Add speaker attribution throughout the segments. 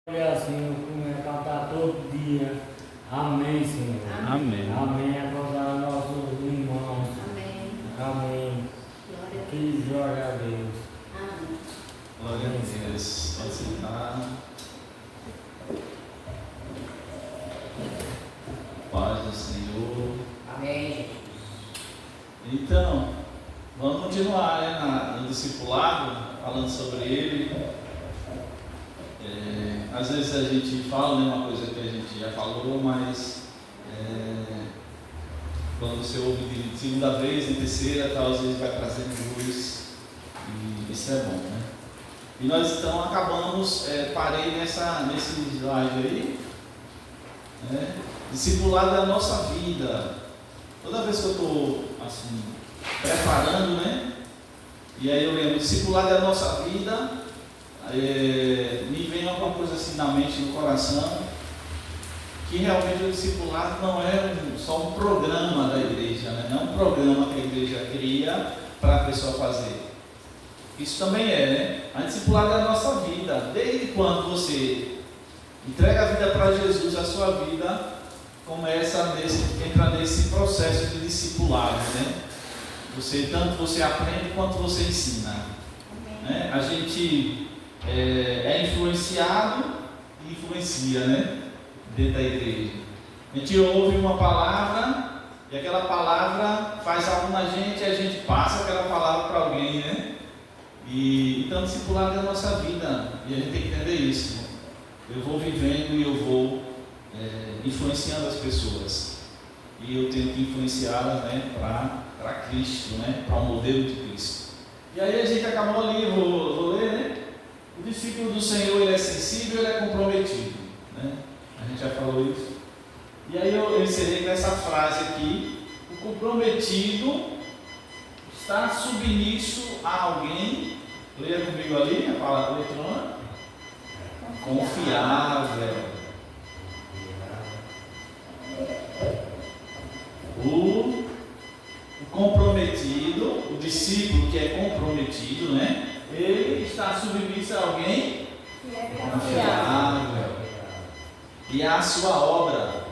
Speaker 1: Olha, Senhor, como é cantar todo dia. Amém, Senhor.
Speaker 2: Amém.
Speaker 1: Amém. Acordar nossos irmãos.
Speaker 3: Amém.
Speaker 1: Amém. Que glória a Deus.
Speaker 3: Amém.
Speaker 2: Glória a Deus. Pode sentar. Paz do Senhor.
Speaker 3: Amém.
Speaker 2: Então, vamos continuar, no discipulado, falando sobre ele. Às vezes a gente fala uma coisa que a gente já falou, mas quando você ouve de segunda vez, de terceira, tal, às vezes vai trazendo luz, e isso é bom, né? E nós então acabamos, parei nesse slide aí, discipulado da nossa vida. Toda vez que eu estou assim, preparando, e aí eu lembro, discipulado da nossa vida. Me vem alguma coisa assim na mente, no coração, que realmente o discipulado não é só um programa da igreja, não é um programa que a igreja cria para a pessoa fazer. Isso também a discipulado é a nossa vida. Desde quando você entrega a vida para Jesus, a sua vida entra nesse processo de discipulado, tanto você aprende quanto você ensina. A gente é influenciado e influencia, dentro da igreja. A gente ouve uma palavra e aquela palavra faz algo na gente e a gente passa aquela palavra para alguém, E então discipulado é a nossa vida e a gente tem que entender isso. Eu vou vivendo e eu vou influenciando as pessoas e eu tenho que influenciá-las, para Cristo, para o modelo de Cristo. E aí a gente acabou ali, vou ler, O discípulo do Senhor, ele é sensível, ele é comprometido, A gente já falou isso. E aí eu encerrei com essa frase aqui: o comprometido está submisso a alguém. Leia comigo ali a palavra letrona. Confiável. O comprometido, o discípulo que é comprometido, ele está submisso a alguém confiável e a sua obra,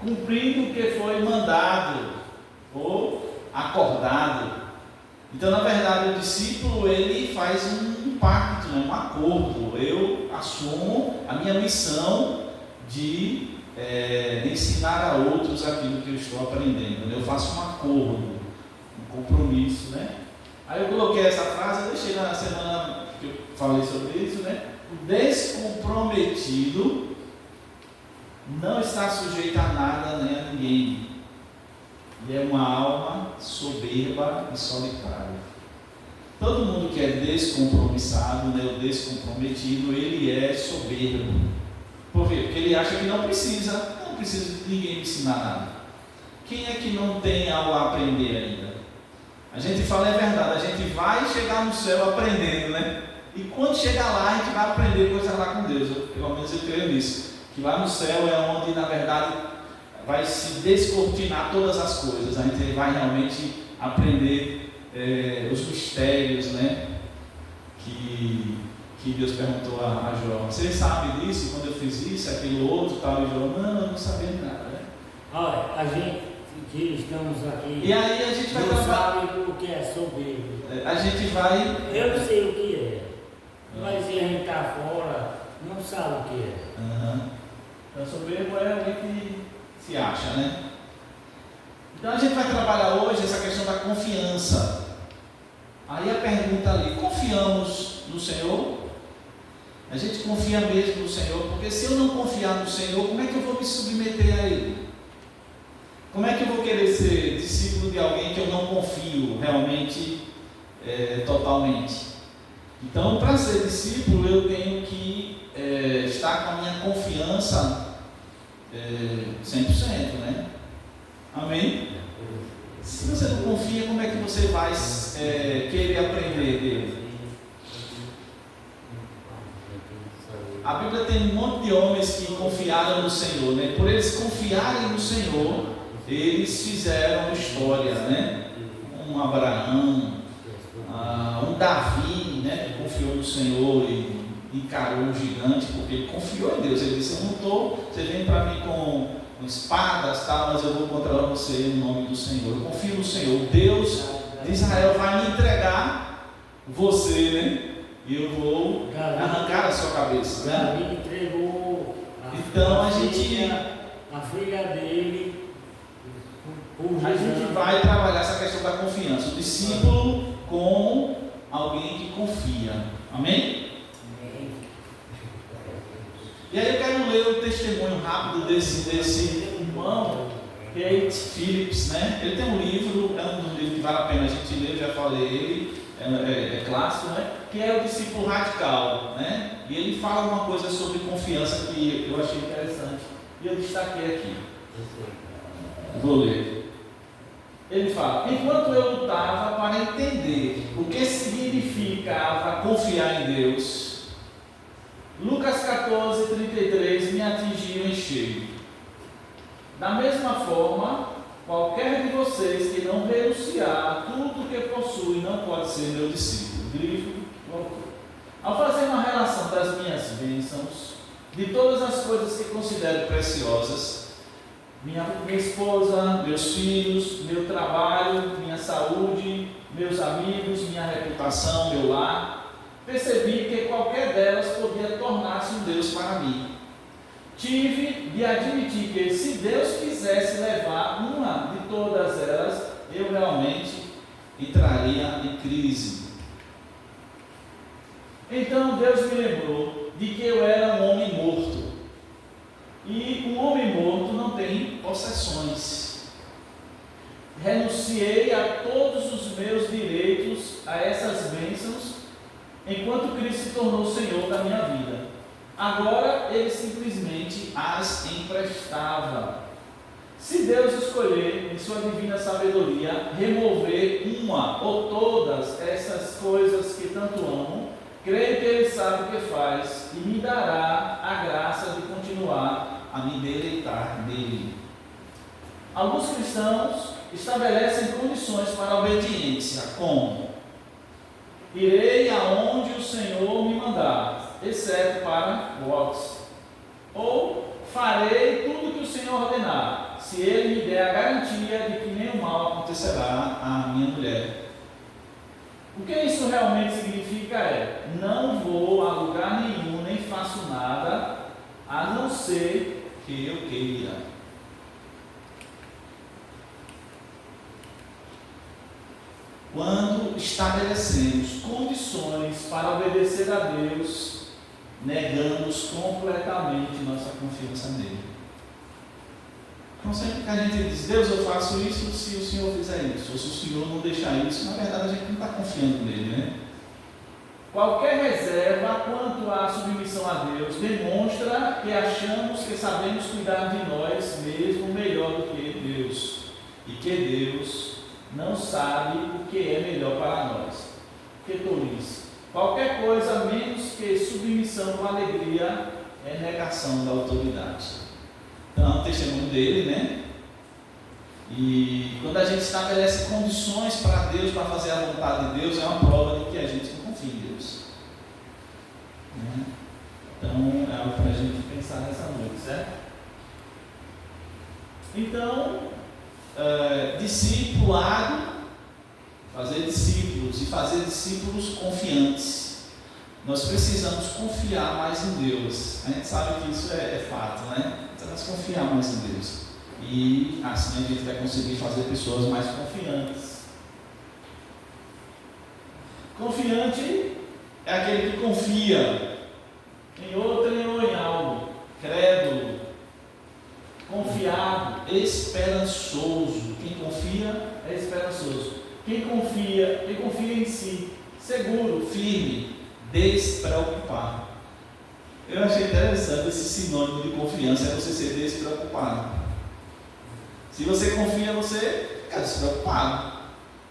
Speaker 2: cumprindo o que foi mandado ou acordado. Então, na verdade, o discípulo ele faz um pacto, um acordo. Eu assumo a minha missão de ensinar a outros aquilo que eu estou aprendendo. Eu faço um acordo, um compromisso, Aí eu coloquei essa frase, eu deixei na semana que eu falei sobre isso, O descomprometido não está sujeito a nada nem a ninguém. E é uma alma soberba e solitária. Todo mundo que é descompromissado, o descomprometido, ele é soberbo. Por quê? Porque ele acha que não precisa de ninguém me ensinar nada. Quem é que não tem algo a aprender ainda? A gente fala é verdade, a gente vai chegar no céu aprendendo, E quando chegar lá, a gente vai aprender coisas lá com Deus. Pelo menos eu creio nisso. Que lá no céu é onde, na verdade, vai se descortinar todas as coisas. A gente vai realmente aprender os mistérios, que Deus perguntou a João. Você sabe disso? Quando eu fiz isso, aquilo outro, tal, e João, não, eu não sabia de nada,
Speaker 1: Olha, a gente que estamos aqui.
Speaker 2: E aí a gente vai
Speaker 1: não sabe o que é soberbo.
Speaker 2: A gente vai.
Speaker 1: Eu sei o que é. Mas se a gente está fora, não sabe o que é.
Speaker 2: Então, soberbo é alguém que se acha, Então, a gente vai trabalhar hoje essa questão da confiança. Aí a pergunta ali: confiamos no Senhor? A gente confia mesmo no Senhor? Porque se eu não confiar no Senhor, como é que eu vou me submeter a Ele? Como é que eu vou querer ser discípulo de alguém que eu não confio realmente, totalmente? Então, para ser discípulo, eu tenho que estar com a minha confiança 100%, Amém? Se você não confia, como é que você vai querer aprender dele? A Bíblia tem um monte de homens que confiaram no Senhor, Por eles confiarem no Senhor, eles fizeram história, Um Abraão, um Davi, que confiou no Senhor e encarou um gigante, porque ele confiou em Deus. Ele disse: eu não estou, você vem para mim com espadas, tal, mas eu vou contra você em nome do Senhor. Eu confio no Senhor. Deus de Israel vai me entregar você, né? E eu vou arrancar a sua cabeça.
Speaker 1: Davi entregou
Speaker 2: então a gente
Speaker 1: filha dele.
Speaker 2: A gente vai trabalhar essa questão da confiança. O discípulo como alguém que confia. Amém? E aí eu quero ler o testemunho rápido desse irmão, Kate Phillips, né? Ele tem um livro, é um dos livros que vale a pena a gente ler, eu já falei ele, é clássico, né? Que é o Discípulo Radical, né? E ele fala uma coisa sobre confiança que eu achei interessante e eu destaquei aqui. Vou ler. Ele fala: enquanto eu lutava para entender o que significava confiar em Deus, Lucas 14:33 me atingiu em cheio. Da mesma forma, qualquer de vocês que não renunciar a tudo que possui não pode ser meu discípulo. Grifo, ao fazer uma relação das minhas bênçãos, de todas as coisas que considero preciosas, minha esposa, meus filhos, meu trabalho, minha saúde, meus amigos, minha reputação, meu lar, percebi que qualquer delas podia tornar-se um Deus para mim. Tive de admitir que, se Deus quisesse levar uma de todas elas, eu realmente entraria em crise. Então Deus me lembrou de que eu era um homem morto. E um homem morto não tem possessões. Renunciei a todos os meus direitos, a essas bênçãos, enquanto Cristo se tornou o Senhor da minha vida. Agora Ele simplesmente as emprestava. Se Deus escolher, em sua divina sabedoria, remover uma ou todas essas coisas que tanto amo, creio que Ele sabe o que faz e me dará a graça de continuar a me deleitar nele. Alguns cristãos estabelecem condições para a obediência, como: irei aonde o Senhor me mandar, exceto para votos. Ou farei tudo que o Senhor ordenar, se Ele me der a garantia de que nenhum mal acontecerá à minha mulher. O que isso realmente significa é: não vou a lugar nenhum, nem faço nada, a não ser que eu queira. Quando estabelecemos condições para obedecer a Deus, negamos completamente nossa confiança nele. Então, sempre que a gente diz: Deus, eu faço isso se o Senhor fizer isso, ou se o Senhor não deixar isso, na verdade a gente não está confiando nele, né? Qualquer reserva quanto à submissão a Deus demonstra que achamos que sabemos cuidar de nós mesmos melhor do que Deus, e que Deus não sabe o que é melhor para nós. Que tolice! Qualquer coisa menos que submissão com alegria é negação da autoridade. Então, é um testemunho dele, né? E quando a gente estabelece condições para Deus, para fazer a vontade de Deus, é uma prova de que a gente não confia em Deus. Né? Então, é algo para a gente pensar nessa noite, certo? Então, discipulado, fazer discípulos e fazer discípulos confiantes. Nós precisamos confiar mais em Deus. A gente sabe que isso é fato, né? Precisamos confiar mais em Deus. E assim a gente vai conseguir fazer pessoas mais confiantes. Confiante é aquele que confia em outrem ou em algo. Crédulo, confiado, esperançoso. Quem confia é esperançoso. Quem confia em si, seguro, firme, despreocupado. Eu achei interessante esse sinônimo de confiança, é você ser despreocupado. Se você confia, você fica despreocupado,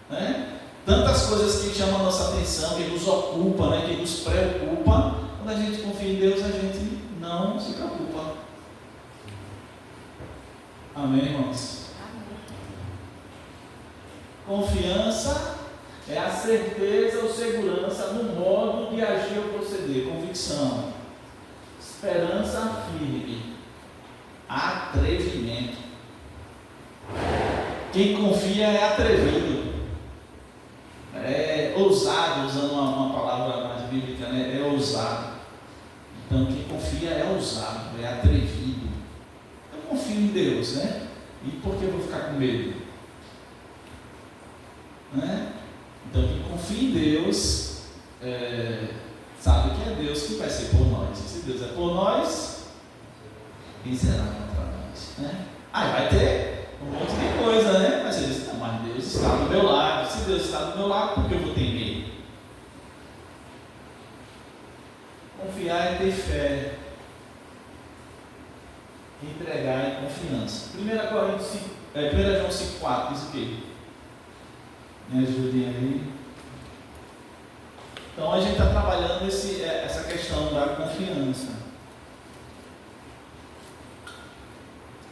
Speaker 2: né? Tantas coisas que chamam a nossa atenção, que nos ocupam, né? Que nos preocupam. Quando a gente confia em Deus, a gente não se preocupa. Amém, irmãos? Amém. Confiança É a certeza ou segurança no modo de agir ou proceder. Convicção. Esperança firme. Atrevimento. Quem confia é atrevido. É ousado, usando uma palavra mais bíblica, né? É ousado. Então quem confia é ousado, é atrevido. Eu confio em Deus, né? E por que eu vou ficar com medo? Né? Então quem confia em Deus sabe que é Deus que vai ser por nós. Se Deus é por nós, quem será contra nós? Né? Aí vai ter um monte de coisa, né? Mas você diz, não, mas Deus está do meu lado. Se Deus está do meu lado, por que eu vou ter medo? Confiar é ter fé. Entregar é confiança. 1 João 5,4 diz o quê? Me ajudem aí. Então a gente está trabalhando essa questão da confiança.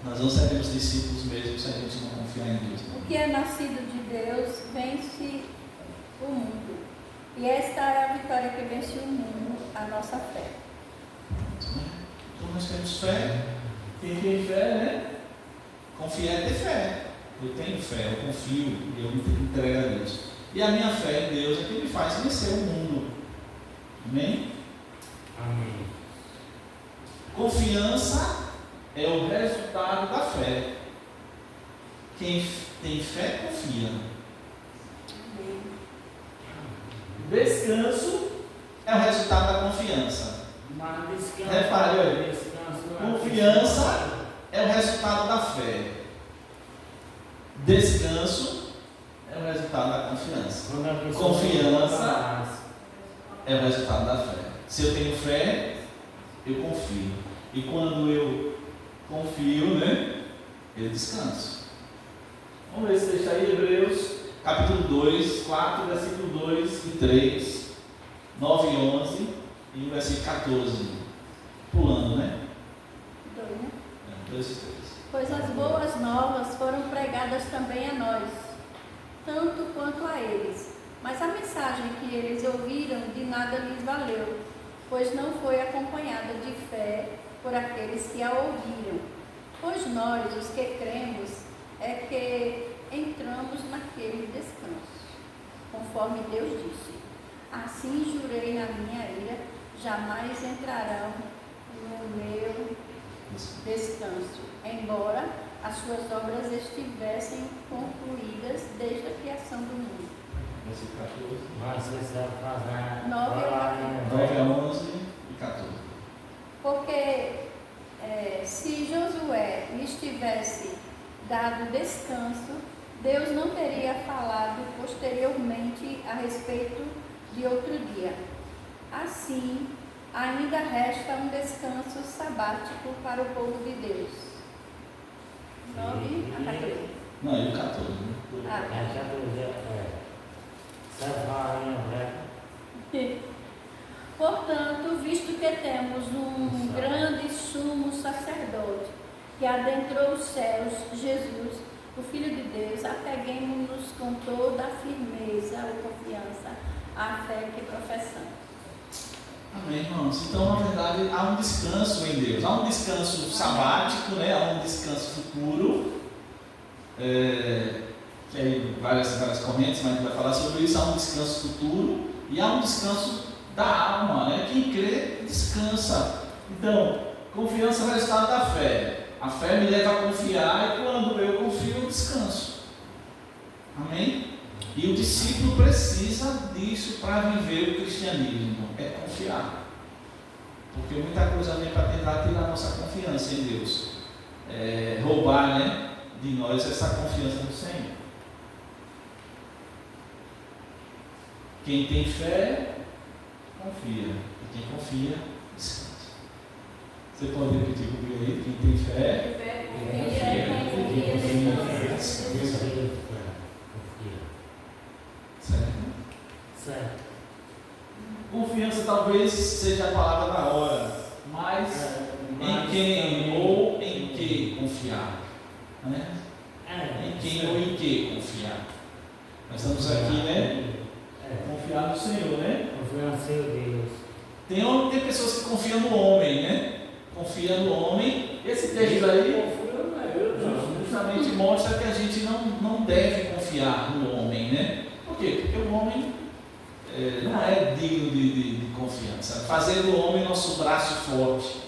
Speaker 2: Nós não seremos discípulos mesmo se a gente não confiar em Deus.
Speaker 3: O que é nascido de Deus vence o mundo. E esta é a vitória que vence o mundo, a nossa fé.
Speaker 2: Então nós temos fé. Quem tem fé, né? Confiar é ter fé. Eu tenho fé, eu confio e eu me entrego a Deus. E a minha fé em Deus é que me faz vencer o mundo. Amém?
Speaker 1: Amém.
Speaker 2: Confiança é o resultado da fé. Quem tem fé, confia. Descanso é o resultado da confiança.
Speaker 1: Mas descanso.
Speaker 2: Repare, olha.
Speaker 1: Descanso.
Speaker 2: Confiança é o resultado da fé. Descanso é o resultado da confiança. Confiança é o resultado da fé. Se eu tenho fé, eu confio. E quando eu confio, né, eu descanso. Vamos ver esse texto aí, Hebreus, capítulo 2, 4, versículo 2 e 3, 9 e 11 e o versículo 14. Pulando, né? 2 e 3.
Speaker 3: Pois as boas novas foram pregadas também a nós, tanto quanto a eles. Mas a mensagem que eles ouviram de nada lhes valeu, pois não foi acompanhada de fé por aqueles que a ouviram. Pois nós, os que cremos, é que entramos naquele descanso, conforme Deus disse. Assim jurei na minha ira, jamais entrarão no meu descanso, embora as suas obras estivessem concluídas desde a criação do mundo.
Speaker 1: Mas você sabe fazer
Speaker 3: 9
Speaker 2: a 11 e 14.
Speaker 3: Porque se Josué lhes tivesse dado descanso, Deus não teria falado posteriormente a respeito de outro dia. Assim, ainda resta um descanso sabático para o povo de Deus. 9 a 14.
Speaker 2: Não, e o 14, né?
Speaker 3: Portanto, visto que temos um grande sumo sacerdote que adentrou os céus, Jesus, o Filho de Deus, apeguemo-nos com toda a firmeza ou confiança à fé que professamos.
Speaker 2: Amém, irmãos. Então, na verdade, há um descanso em Deus. Há um descanso sabático, né? Há um descanso futuro. Que aí várias correntes, mas a gente vai falar sobre isso. Há um descanso futuro e há um descanso da alma, né? Quem crê, descansa. Então, confiança é o resultado da fé. A fé me leva a confiar e quando eu confio, eu descanso. Amém? E o discípulo precisa disso para viver o cristianismo, é confiar. Porque muita coisa vem para tentar tirar a nossa confiança em Deus. Roubar, né, de nós essa confiança no Senhor. Quem tem fé, confia. E quem confia, descansa. Você pode repetir comigo aí? Quem tem fé, certo? Confiança talvez seja a palavra da hora, mas em quem ou em que confiar? Né? Em quem ou em que confiar? Nós estamos aqui, né? confiar no Senhor, né?
Speaker 1: Confiar no seu Deus.
Speaker 2: Tem pessoas que confiam no homem, né? Confia no homem. Esse texto aí justamente mostra que a gente não deve confiar no homem, né? Por quê? Porque o homem não é digno de confiança. Fazer do homem nosso braço forte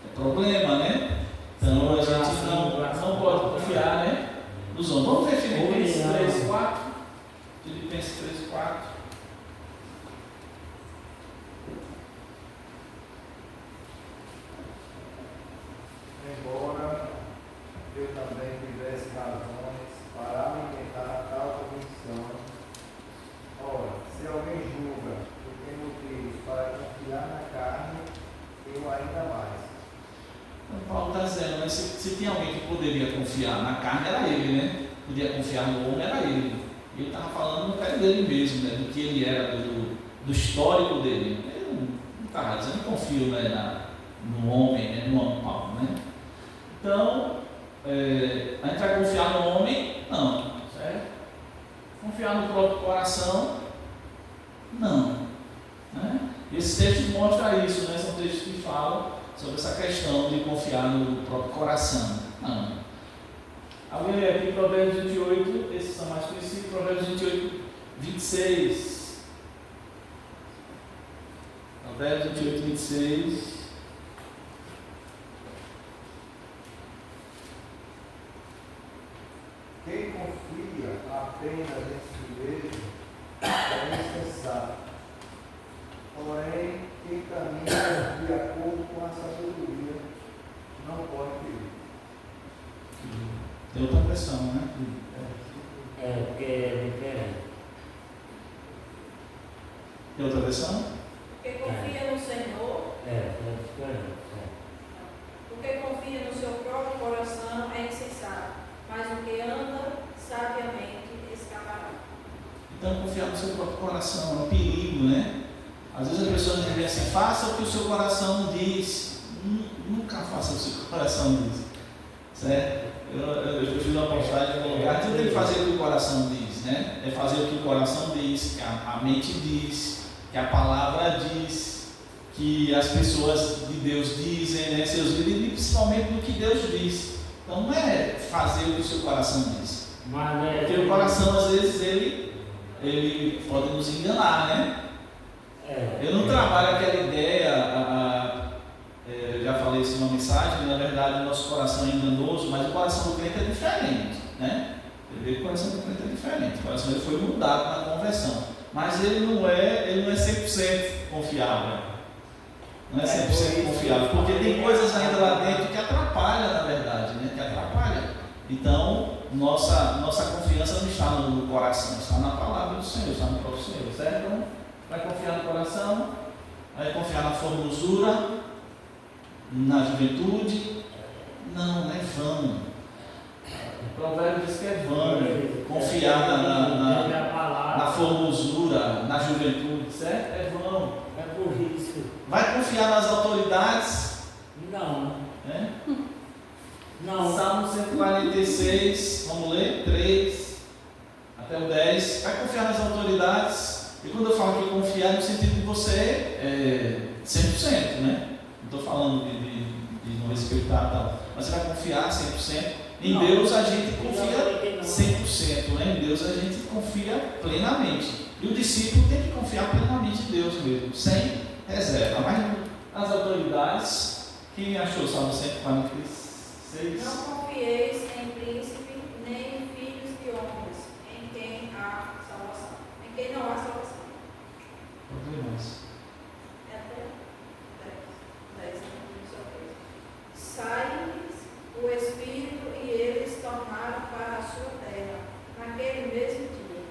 Speaker 2: é problema, né? Então a gente não pode confiar, né, nos homens. Vamos ver Filipenses 3:4. Filipenses 3:4.
Speaker 4: Embora eu também tivesse razões para alimentar tal convicção, ora, se alguém julga que tem motivos para confiar na carne, eu ainda mais.
Speaker 2: Então, Paulo está dizendo, né, se tinha alguém que poderia confiar na carne, era ele, né? Podia confiar no homem, era ele. E ele estava falando no caso dele mesmo, né? Do que ele era, do histórico dele. Ele não estava dizendo, não confio, né, no homem, né, no homem Paulo, né? Então, a gente vai confiar no homem? Não, certo? Confiar no próprio coração? Não, né? Esse texto mostra isso, né? São textos que falam sobre essa questão de confiar no próprio coração. Não. Alguém lê aqui Provérbios 28, esses são mais conhecidos, Provérbios 28, 26. Provérbios 28, 26.
Speaker 4: Quem confia apenas em si mesmo é insensato. Porém, quem caminha de acordo com a sabedoria não pode pedir.
Speaker 2: Tem outra versão, né?
Speaker 1: Porque é diferente.
Speaker 2: Tem outra versão?
Speaker 3: Porque confia no Senhor,
Speaker 1: É diferente.
Speaker 3: porque confia no seu próprio coração é insensato, mas o que anda sabiamente escapará.
Speaker 2: Então, confiar no seu próprio coração é um perigo, né? Às vezes as pessoas dizem assim, faça o que o seu coração diz. Nunca faça o que o seu coração diz. Certo? Eu fiz uma postagem no lugar, tudo tem que fazer o que o coração diz, né? É fazer o que o coração diz, que a mente diz, que a palavra diz, que as pessoas de Deus dizem, né? Seus líderes, e principalmente do que Deus diz. Então não é fazer o que o seu coração diz. Porque o coração, às vezes, ele pode nos enganar, né? Eu não trabalho aquela ideia, eu já falei isso numa mensagem, que na verdade o nosso coração é enganoso, mas o coração do crente é diferente, né? Você vê que o coração do crente é diferente, o coração ele foi mudado na conversão, mas ele não é 100% confiável, não é 100% confiável, porque tem coisas ainda lá dentro que atrapalham, na verdade, né? Que atrapalham. Então, nossa confiança não está no coração, está na palavra do Senhor, está no próprio Senhor, certo? Então, vai confiar no coração, vai confiar na formosura, na juventude. Não é vão. O provérbio diz que é vão confiar na formosura, na juventude, certo? É vão.
Speaker 1: É por isso.
Speaker 2: Vai confiar nas autoridades?
Speaker 1: Não.
Speaker 2: É?
Speaker 1: Não.
Speaker 2: Salmo 146, vamos ler? 3 até o 10. Vai confiar nas autoridades? E quando eu falo que confiar, no sentido de você 100%, né? Não estou falando de não respeitar e tal, mas você vai confiar 100%. Em Deus a gente confia 100%, né? Em Deus a gente confia plenamente. E o discípulo tem que confiar plenamente em Deus mesmo, sem reserva. Mas as autoridades, quem achou o Salmo 146?
Speaker 3: Não confieis em príncipe, nem em filhos de homens, em quem há salvação. Em quem não há salvação.
Speaker 2: Pode ler mais.
Speaker 3: É até 10, sai-lhes o Espírito e eles tornaram para a sua terra, naquele mesmo dia.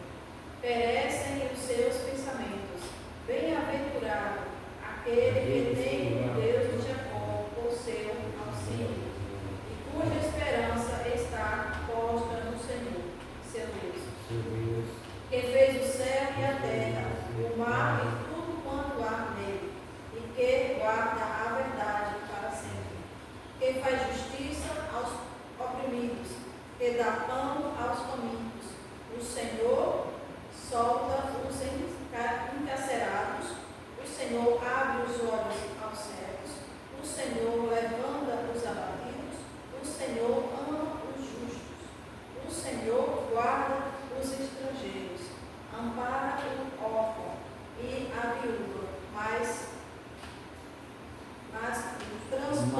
Speaker 3: Perecem os seus pensamentos. Bem-aventurado aquele que tem o Deus de Jacó por seu auxílio, e cuja esperança está posta no Senhor, seu Deus, que fez o céu e a terra, o mar e tudo quanto há nele, e que guarda a verdade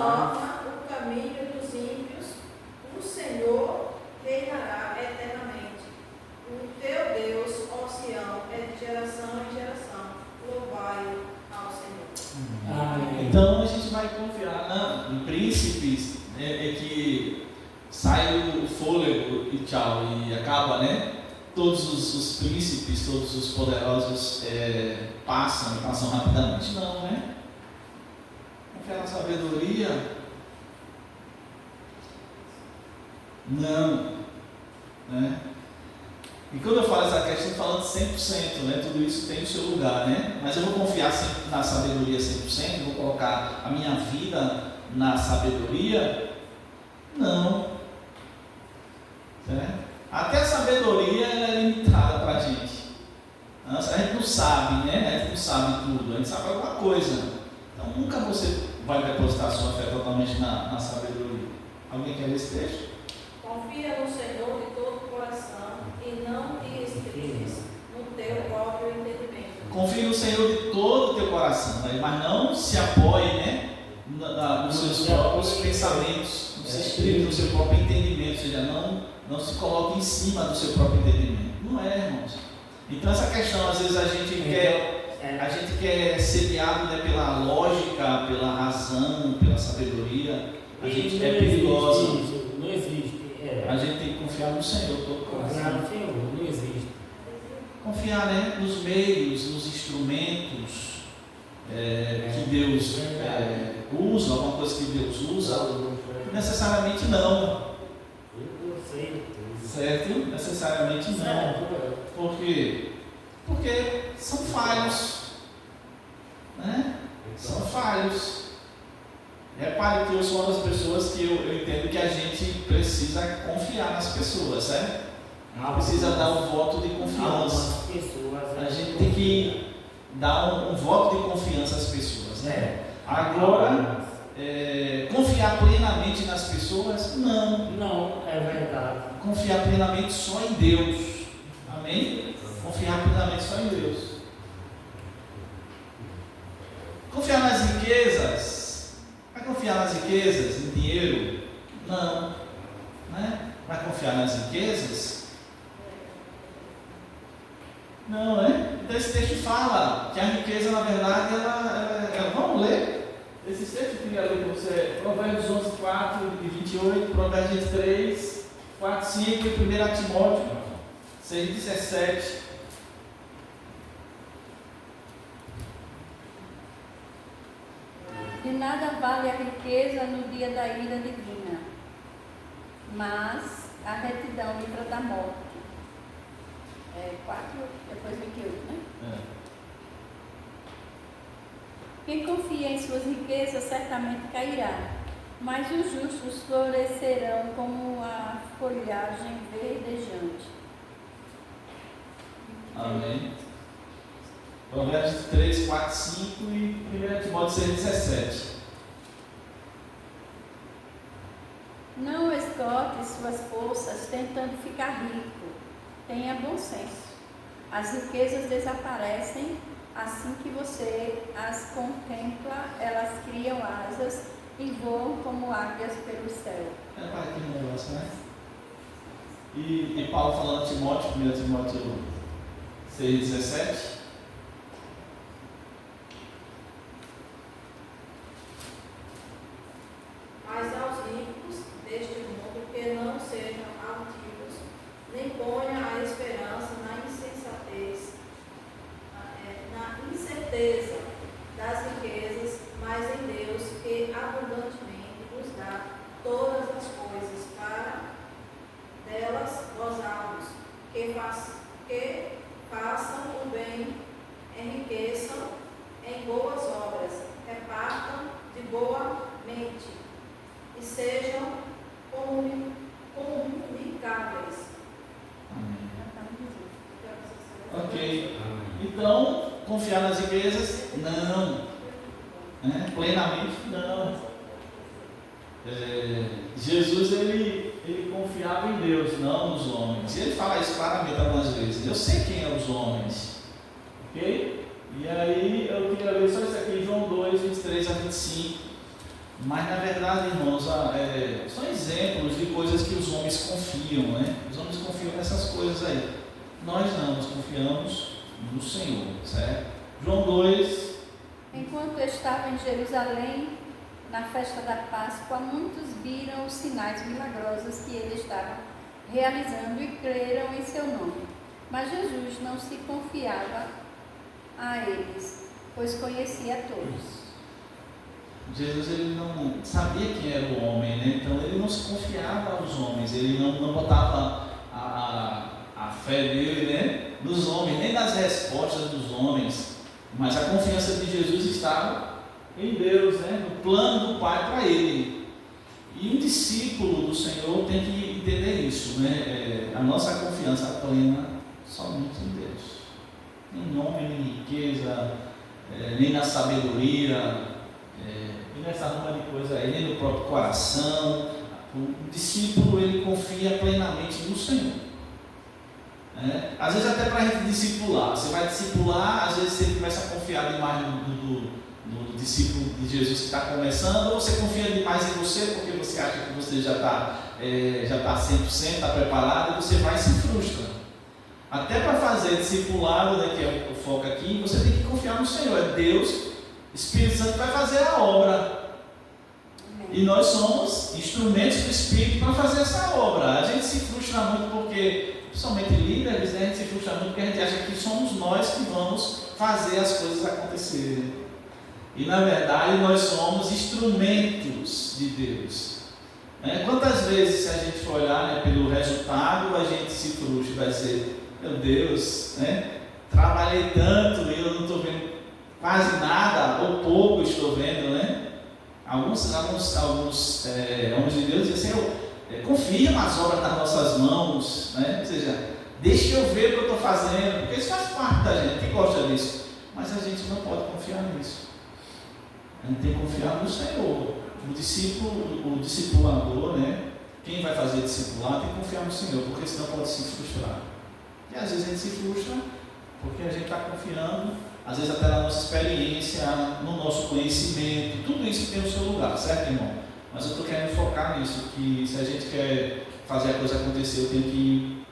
Speaker 5: torna o caminho dos ímpios, o Senhor reinará eternamente. O teu Deus, ó Sião, é de geração em geração. Louvai-o ao Senhor.
Speaker 1: Amém.
Speaker 2: Então a gente vai confiar em príncipes, que sai o fôlego e tchau, e acaba, né? Todos os príncipes, todos os poderosos passam rapidamente. Não, né? Confiar na sabedoria? Não. Né? E quando eu falo essa questão, estou falando 100%, né? Tudo isso tem o seu lugar, né? Mas eu vou confiar sempre na sabedoria 100%, vou colocar a minha vida na sabedoria? Não. Certo? Até a sabedoria é limitada para a gente. A gente não sabe, né? A gente não sabe tudo, a gente sabe alguma coisa. Então nunca você vai depositar sua fé totalmente na sabedoria. Alguém quer ler esse texto?
Speaker 5: Confia no Senhor de todo o coração e não te estremes no teu próprio entendimento.
Speaker 2: Confie no Senhor de todo o teu coração, né? Mas não se apoie, né, nos seus próprios pensamentos, não se estribe no seu próprio entendimento, ou seja, não se coloque em cima do seu próprio entendimento. Não é, irmãos. Então essa questão, às vezes a gente quer ser guiado, né, pela lógica, pela razão, pela sabedoria. A gente é perigosa.
Speaker 1: Não existe.
Speaker 2: A gente tem que confiar no Senhor todo o
Speaker 1: Confiar
Speaker 2: coração.
Speaker 1: no Senhor, não existe.
Speaker 2: Confiar, né, nos meios, nos instrumentos que Deus usa, alguma coisa que Deus usa. Necessariamente não.
Speaker 1: Eu sei.
Speaker 2: Certo? Necessariamente não. Por quê? Porque são falhos. Né? São falhos. Repare que eu sou uma das pessoas que eu entendo que a gente precisa confiar nas pessoas, certo? Precisa dar um voto de confiança. A gente tem que dar um voto de confiança às pessoas, né? Agora, confiar plenamente nas pessoas, não.
Speaker 1: Não, é verdade.
Speaker 2: Confiar plenamente só em Deus. Amém? Confiar plenamente só em Deus. Confiar nas riquezas. Vai confiar nas riquezas, no dinheiro? Não. Né? Vai confiar nas riquezas? Não, né? Então esse texto fala que a riqueza, na verdade, ela vamos ler? Esse texto que eu queria ler com você, Provérbios 11, 4 e 28, Provérbios 3, 4, 5 e 1 Timóteo 6, 17.
Speaker 3: De nada vale a riqueza no dia da ira divina, mas a retidão livra da morte. 4, depois 28, né? Quem confia em suas riquezas certamente cairá, mas os justos florescerão como a folhagem verdejante.
Speaker 2: Amém. Provérbios 3, 4, 5 e 1 Timóteo 6, 17.
Speaker 3: Não esgote suas forças tentando ficar rico. Tenha bom senso. As riquezas desaparecem assim que você as contempla, elas criam asas e voam como águias pelo céu.
Speaker 2: Para aqui no negócio, né? E Paulo falando a Timóteo, 1 Timóteo 6, 17.
Speaker 5: Mas aos ricos deste mundo que não sejam altivos, nem ponha a esperança na insensatez, na incerteza das riquezas, mas em Deus, que abundantemente nos dá todas as coisas para delas gozarmos, que façam o bem, enriqueçam em boas obras, repartam de boa mente e sejam comunicáveis.
Speaker 2: Ok. Então, confiar nas riquezas? Não. Né? Plenamente? Não. Jesus, ele confiava em Deus, não nos homens. Ele fala isso claramente algumas vezes. Eu sei quem é os homens. Ok? E aí, eu queria ler só isso aqui, João 2, 23 a 25. Mas na verdade, irmãos, são exemplos de coisas que os homens confiam, né? Os homens confiam nessas coisas aí. Nós não, nós confiamos no Senhor, certo? João 2.
Speaker 3: Enquanto estava em Jerusalém, na festa da Páscoa, muitos viram os sinais milagrosos que ele estava realizando e creram em seu nome. Mas Jesus não se confiava a eles, pois conhecia todos.
Speaker 2: Jesus ele não sabia quem era o homem, né? Então ele não se confiava aos homens, ele não botava a fé dele, né, nos homens, nem nas respostas dos homens, mas a confiança de Jesus estava em Deus, né, no plano do Pai para ele. E um discípulo do Senhor tem que entender isso, né? A nossa confiança plena somente em Deus, nem em homem, nem em riqueza, nem na sabedoria, e nessa ruma de coisa aí, nem no próprio coração. O discípulo ele confia plenamente no Senhor. Às vezes até para a gente discipular, você vai discipular, às vezes você começa a confiar demais no discípulo de Jesus que está começando, ou você confia demais em você porque você acha que você já está 100%, está preparado, e você vai e se frustra. Até para fazer discipulado, né, que é o foco aqui, você tem que confiar no Senhor. É Deus, Espírito Santo vai fazer a obra. E nós somos instrumentos do Espírito para fazer essa obra. A gente se frustra muito porque, principalmente líderes, né, a gente se frustra muito porque a gente acha que somos nós que vamos fazer as coisas acontecerem. E na verdade nós somos instrumentos de Deus. Quantas vezes, se a gente for olhar, né, pelo resultado, a gente se frustra e vai dizer: meu Deus, né, trabalhei tanto e eu não estou vendo quase nada, ou pouco estou vendo, né? Alguns homens de Deus dizem assim: confia nas obras das nossas mãos, né? Ou seja, deixa eu ver o que eu estou fazendo, porque isso faz parte da gente, quem gosta disso, mas a gente não pode confiar nisso. A gente tem que confiar no Senhor. O discípulo, o discipulador, né? Quem vai fazer discipular tem que confiar no Senhor, porque senão pode se frustrar. E às vezes a gente se frustra porque a gente está confiando, às vezes até na nossa experiência, no nosso conhecimento. Tudo isso tem o seu lugar, certo, irmão? Mas eu estou querendo focar nisso, que se a gente quer fazer a coisa acontecer, eu tenho que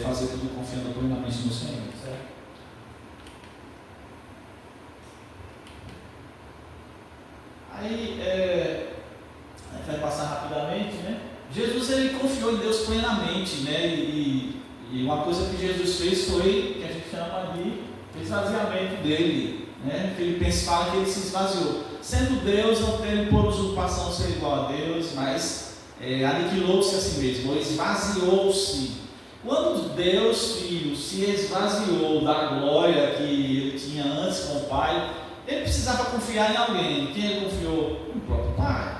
Speaker 2: fazer tudo confiando plenamente no Senhor, certo? Aí, a gente vai passar rapidamente, né? Jesus ele confiou em Deus plenamente, né? E uma coisa que Jesus fez foi que a gente chama de esvaziamento dele, né? Filipenses fala que ele se esvaziou. Sendo Deus, não tendo por usurpação ser igual a Deus, mas aniquilou-se a si mesmo, ou esvaziou-se. Quando Deus, Filho, se esvaziou da glória que ele tinha antes com o Pai, ele precisava confiar em alguém. Quem ele confiou? No próprio Pai.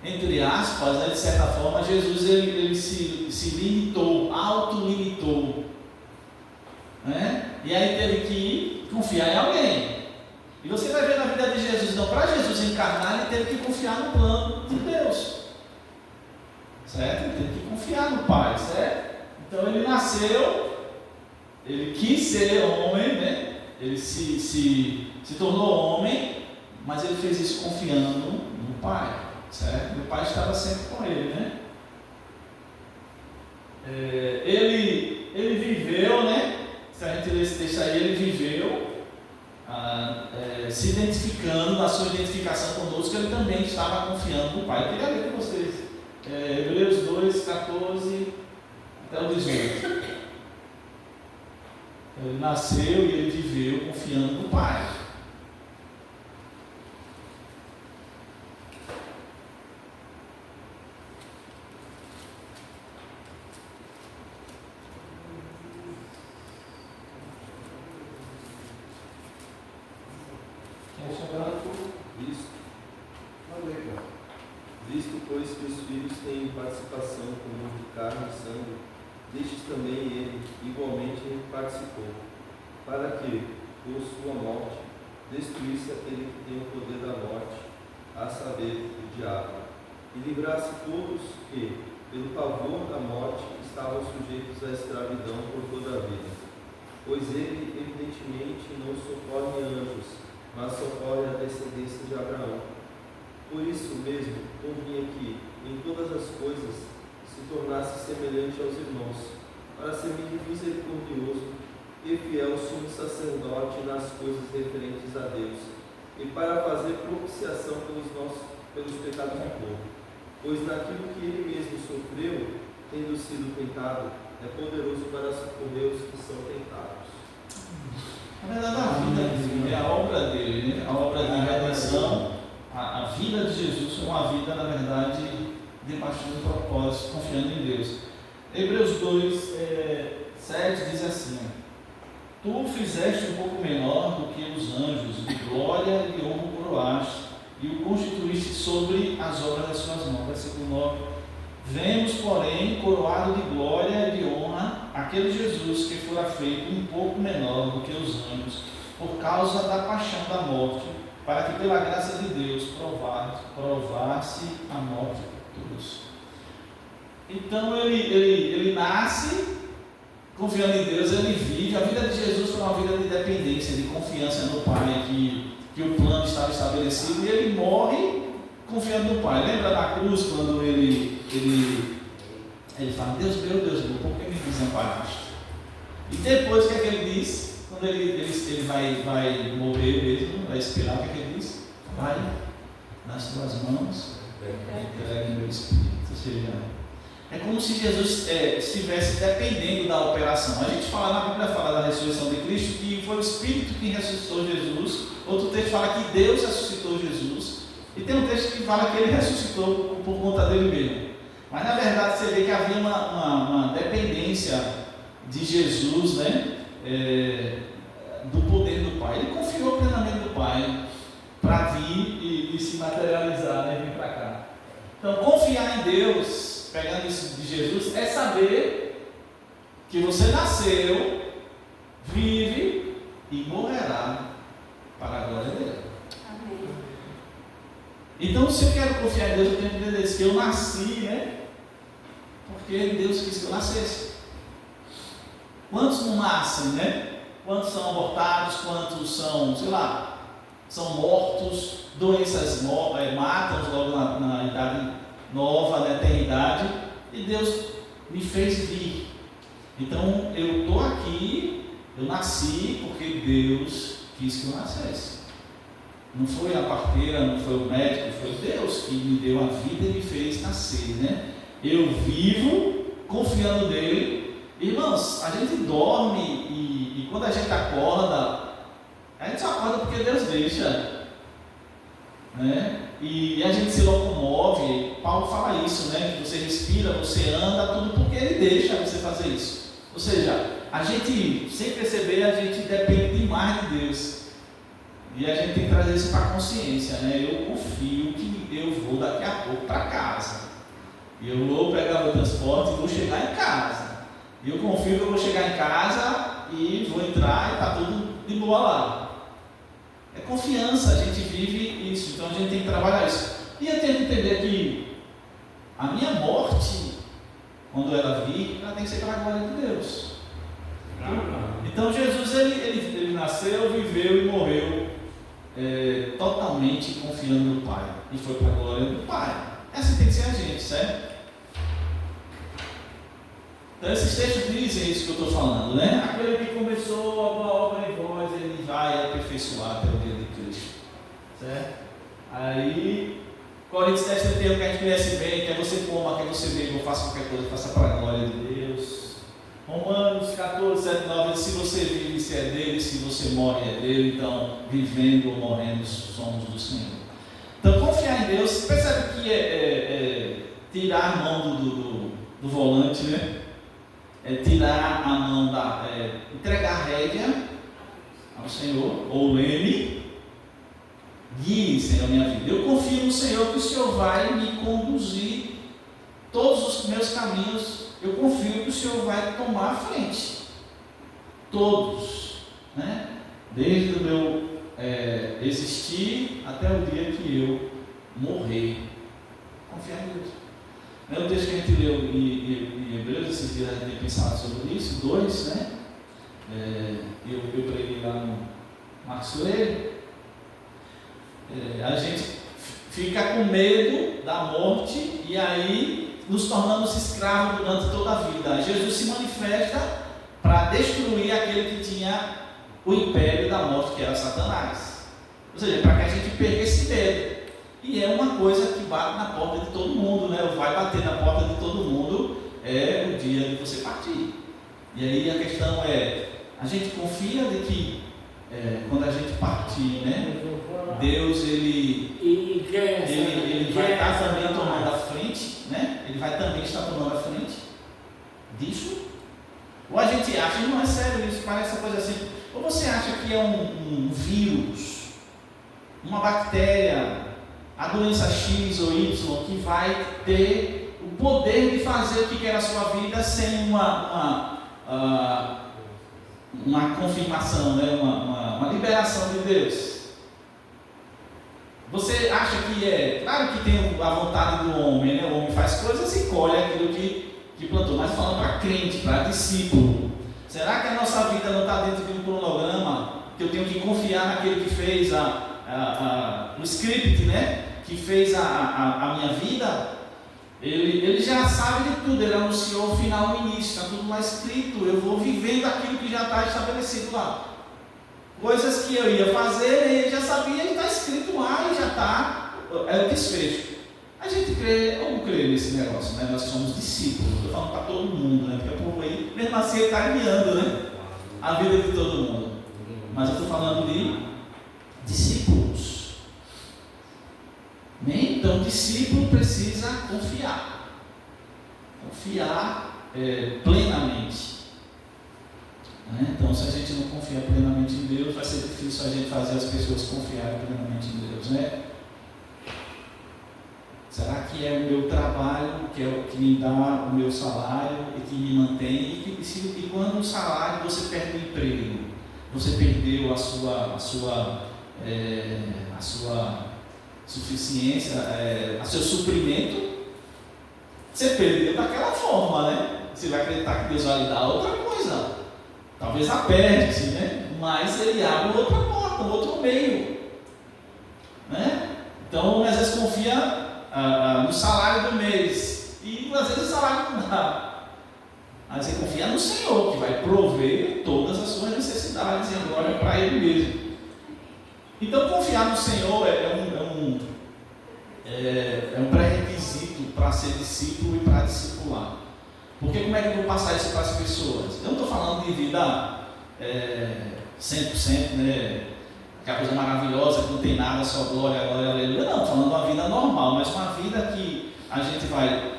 Speaker 2: Entre aspas, né, de certa forma, Jesus ele se limitou, autolimitou, né? E aí teve que confiar em alguém. E você vai ver na vida de Jesus, então, para Jesus encarnar, ele teve que confiar no plano de Deus, certo? Ele teve que confiar no Pai, certo? Então ele nasceu, ele quis ser homem, né? Ele se tornou homem, mas ele fez isso confiando no Pai, certo? O Pai estava sempre com ele, né? Ele viveu, né? Se a gente ler esse texto aí, ele viveu se identificando, na sua identificação conosco, ele também estava confiando no Pai. Eu queria ler com vocês Hebreus 2, 14 até o 18. Ele nasceu e ele viveu confiando no Pai.
Speaker 6: Visto, pois, que os filhos têm participação comum de carne e sangue, destes também ele igualmente participou, para que, por sua morte, destruísse aquele que tem o poder da morte, a saber, o diabo, e livrasse todos que, pelo pavor da morte, estavam sujeitos à escravidão por toda a vida. Pois ele, evidentemente, não socorre anjos, mas socorre a descendência de Abraão. convinha que, em todas as coisas, se tornasse semelhante aos irmãos, para ser misericordioso e fiel sumo sacerdote nas coisas referentes a Deus, e para fazer propiciação pelos pecados do povo. Pois naquilo que ele mesmo sofreu, tendo sido tentado, é poderoso para socorrer os que são tentados.
Speaker 2: Na verdade, a vida dele é a obra dele, né? A obra de redenção, a vida de Jesus é uma vida, na verdade, debaixo de um propósito, confiando em Deus. Hebreus 2, 7 diz assim: Tu o fizeste um pouco menor do que os anjos, de glória e de honra o coroaste, e o constituíste sobre as obras das suas mãos. Versículo 9: Vemos, porém, coroado de glória e de honra aquele Jesus que fora feito um pouco menor do que os anjos, por causa da paixão da morte, para que pela graça de Deus provasse a morte de todos. Então ele nasce confiando em Deus, ele vive. A vida de Jesus foi uma vida de dependência, de confiança no Pai, que o plano estava estabelecido, e ele morre confiando no Pai. Lembra na cruz, quando ele fala: Deus meu, por que me desamparaste? E depois o que é que ele diz? Quando ele vai morrer mesmo, vai esperar, o que é que ele diz? Pai, nas tuas mãos entregue meu espírito. Ou seja, é como se Jesus estivesse dependendo da operação. A gente fala, na Bíblia fala da ressurreição de Cristo, que foi o Espírito que ressuscitou Jesus. Outro texto fala que Deus ressuscitou Jesus. E tem um texto que fala que ele ressuscitou por conta dele mesmo. Mas na verdade você vê que havia uma dependência de Jesus, né? Do poder do Pai. Ele confiou plenamente no Pai para vir e se materializar, né? Vir para cá. Então, confiar em Deus, pegando isso de Jesus, é saber que você nasceu, vive e morrerá para a glória dele.
Speaker 3: Amém.
Speaker 2: Então, se eu quero confiar em Deus, eu tenho que entender isso, que eu nasci, né? Porque Deus quis que eu nascesse. Quantos não nascem, né? Quantos são abortados, quantos são, são mortos, doenças matam logo na idade nova, né? Tem idade, e Deus me fez vir. Então, eu estou aqui, eu nasci porque Deus quis que eu nascesse. Não foi a parteira, não foi o médico, foi Deus que me deu a vida e me fez nascer, né? Eu vivo confiando nele. Irmãos, a gente dorme e quando a gente acorda, a gente só acorda porque Deus deixa, né? E a gente se locomove. Paulo fala isso, né? Que você respira, você anda, tudo porque ele deixa você fazer isso. Ou seja, a gente, sem perceber, a gente depende demais de Deus. E a gente tem que trazer isso para a consciência, né? Eu confio que eu vou daqui a pouco para casa. Eu vou pegar o transporte e vou chegar em casa. Eu confio que eu vou chegar em casa e vou entrar e está tudo de boa lá. É confiança, a gente vive isso, então a gente tem que trabalhar isso. E eu tenho que entender que a minha morte, quando ela vir, ela tem que ser para a glória de Deus. Então Jesus, ele nasceu, viveu e morreu totalmente confiando no Pai. E foi para a glória do Pai. Essa tem que ser a gente, certo? Então esses textos dizem isso que eu estou falando, né? Aquele que começou a boa obra em vós, ele vai aperfeiçoar até o dia de Cristo, certo? Aí, Coríntios 10:31, que a gente conhece bem, quer você coma, quer você beba, faça qualquer coisa, faça para a glória de Deus. Romanos 14:7-9, se você vive, se é dele, se você morre, é dele. Então, vivendo ou morrendo, somos do Senhor. Então, confiar em Deus, percebe que é tirar a mão do volante, né? É tirar a mão entregar a rédea ao Senhor, ou leme, guie, Senhor, minha vida. Eu confio no Senhor que o Senhor vai me conduzir todos os meus caminhos. Eu confio que o Senhor vai tomar a frente. Todos, né? Desde o meu existir até o dia que eu morrer. Confiar em Deus. É o texto que a gente leu em Hebreus, esses dias a gente tem pensado sobre isso, 2, né? Eu preguei lá no Marcos Soeiro. A gente fica com medo da morte e aí nos tornamos escravos durante toda a vida. Jesus se manifesta para destruir aquele que tinha o império da morte, que era Satanás. Ou seja, para que a gente perca esse medo. E é uma coisa que bate na porta de todo mundo, né? Vai bater na porta de todo mundo o dia de você partir. E aí a questão é, a gente confia de que quando a gente partir, né? Deus ele vai estar também tomando a frente, né? Ele vai também estar tomando a frente disso? Ou a gente acha, não é sério isso, parece essa coisa assim, ou você acha que é um vírus, uma bactéria, a doença X ou Y que vai ter o poder de fazer o que quer a sua vida sem uma confirmação, né? uma liberação de Deus? Você acha que claro que tem a vontade do homem, né? O homem faz coisas e colhe aquilo que plantou, mas falando para crente, para discípulo, será que a nossa vida não está dentro de um cronograma, que eu tenho que confiar naquele que fez o script, né? Que fez a minha vida? Ele já sabe de tudo, ele anunciou o final e o início, está tudo lá escrito, eu vou vivendo aquilo que já está estabelecido lá. Coisas que eu ia fazer, ele já sabia, está escrito lá e já está, é o desfecho. A gente crê ou não crê nesse negócio, né? Nós somos discípulos, estou falando para todo mundo, né? Porque o povo aí, mesmo assim, está guiando, né? A vida de todo mundo. Mas eu estou falando de discípulos. Então, o discípulo precisa confiar. Confiar plenamente. Então, se a gente não confia plenamente em Deus, vai ser difícil a gente fazer as pessoas confiarem plenamente em Deus, né? Será que é o meu trabalho que é o que me dá o meu salário e que me mantém? E quando o salário, você perde o emprego, você perdeu a sua suficiência, seu suprimento, você perdeu daquela forma, né? Você vai acreditar que Deus vai lhe dar outra coisa. Talvez aperte-se, né? Mas ele abre outra porta, outro meio, né? Então, às vezes confia no salário do mês e às vezes o salário não dá. Mas você confia no Senhor, que vai prover todas as suas necessidades e agora é para Ele mesmo. Então, confiar no Senhor é um pré-requisito para ser discípulo e para discipular. Porque como é que eu vou passar isso para as pessoas? Eu não estou falando de vida 100%, né? Aquela coisa maravilhosa que não tem nada, só glória, glória, aleluia. Não, estou falando de uma vida normal, mas uma vida que a gente vai,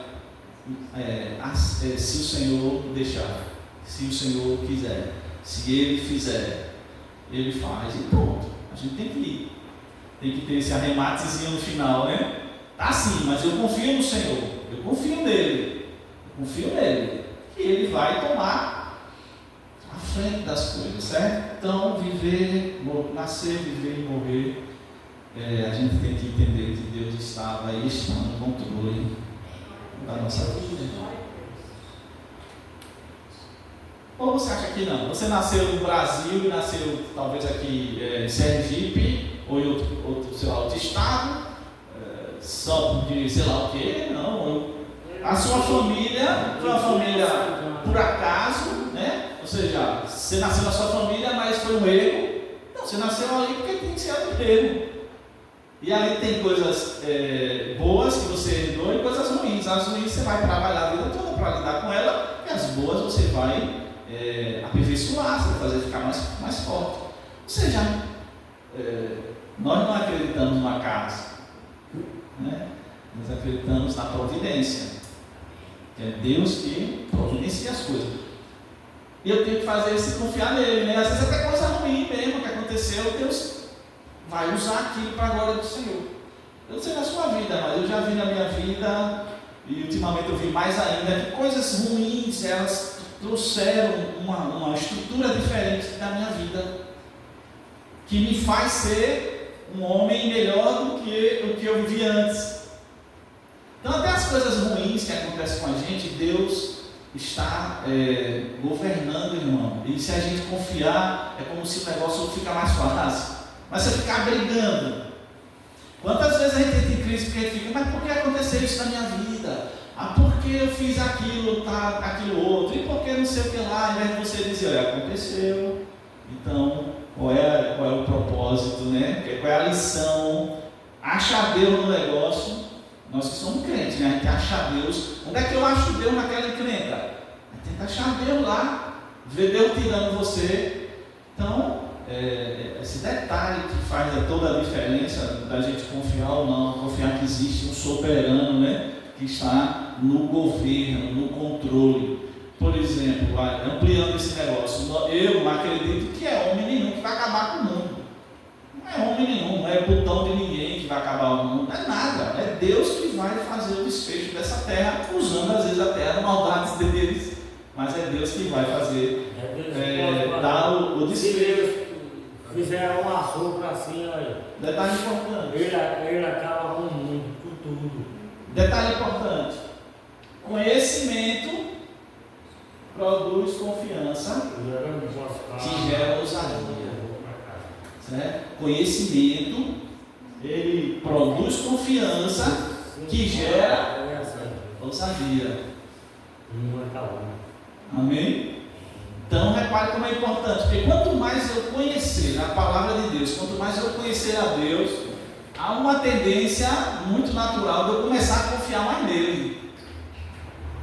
Speaker 2: se o Senhor deixar, se o Senhor quiser, se Ele fizer, Ele faz e pronto. A gente tem que ter esse arrematezinho no final, né? Tá sim, mas eu confio no Senhor, eu confio nele, que Ele vai tomar a frente das coisas, certo? Então, nascer, viver e morrer, a gente tem que entender que Deus estava e está no controle da nossa vida. Ou você acha que não? Você nasceu no Brasil e nasceu talvez aqui em Sergipe ou em outro sei lá, outro estado, só de sei lá o que, não. A sua família foi uma família por acaso, né? Ou seja, você nasceu na sua família, mas foi um erro. Não, você nasceu ali porque tem que ser um erro. E ali tem coisas boas que você herdou e coisas ruins. As ruins você vai trabalhar a vida toda para lidar com ela, e as boas você vai aperfeiçoar, você vai fazer ficar mais forte. Ou seja, nós não acreditamos no acaso, né? Nós acreditamos na providência. É Deus que providencia as coisas. E eu tenho que fazer isso e confiar nele, né? Às vezes até coisa ruim mesmo que aconteceu, Deus vai usar aquilo para a glória do Senhor. Eu não sei na sua vida, mas eu já vi na minha vida, e ultimamente eu vi mais ainda, que coisas ruins, elas trouxeram uma estrutura diferente da minha vida, que me faz ser um homem melhor do que o que eu vivia antes. Então, até as coisas ruins que acontecem com a gente, Deus está governando, irmão. E se a gente confiar, é como se o negócio fica mais fácil. Mas se eu ficar brigando, Quantas vezes a gente entra em crise porque a gente fica, mas por que aconteceu isso na minha vida? Ah, por que eu fiz aquilo, tá, aquilo outro? E por que não sei o que lá? Ao invés de você dizer, olha, aconteceu. Então, qual é o propósito, né? Qual é a lição? Acha Deus no negócio. Nós que somos crentes, né? A gente acha Deus. Onde é que eu acho Deus naquela encrenca? A gente tenta achar Deus lá. Ver Deus tirando você. Então, esse detalhe que faz toda a diferença da gente confiar ou não, confiar que existe um soberano, né? Que está no governo, no controle. Por exemplo, ampliando esse negócio, eu acredito que é homem nenhum que vai acabar com o mundo. Não é homem nenhum, não é botão de ninguém que vai acabar o mundo, não é nada. É Deus que vai fazer o desfecho dessa terra, usando às vezes a terra, maldades deles, mas é Deus que vai fazer, dar o desfecho.
Speaker 1: Se Deus fizer um açúcar assim, olha,
Speaker 2: Detalhe importante.
Speaker 1: ele acaba com o mundo, com tudo.
Speaker 2: Detalhe importante. Conhecimento produz confiança que gera ousadia. Certo? Conhecimento, ele produz confiança que gera ousadia. Amém? Então repare como é importante, porque quanto mais eu conhecer a palavra de Deus, quanto mais eu conhecer a Deus, há uma tendência muito natural de eu começar a confiar mais nele.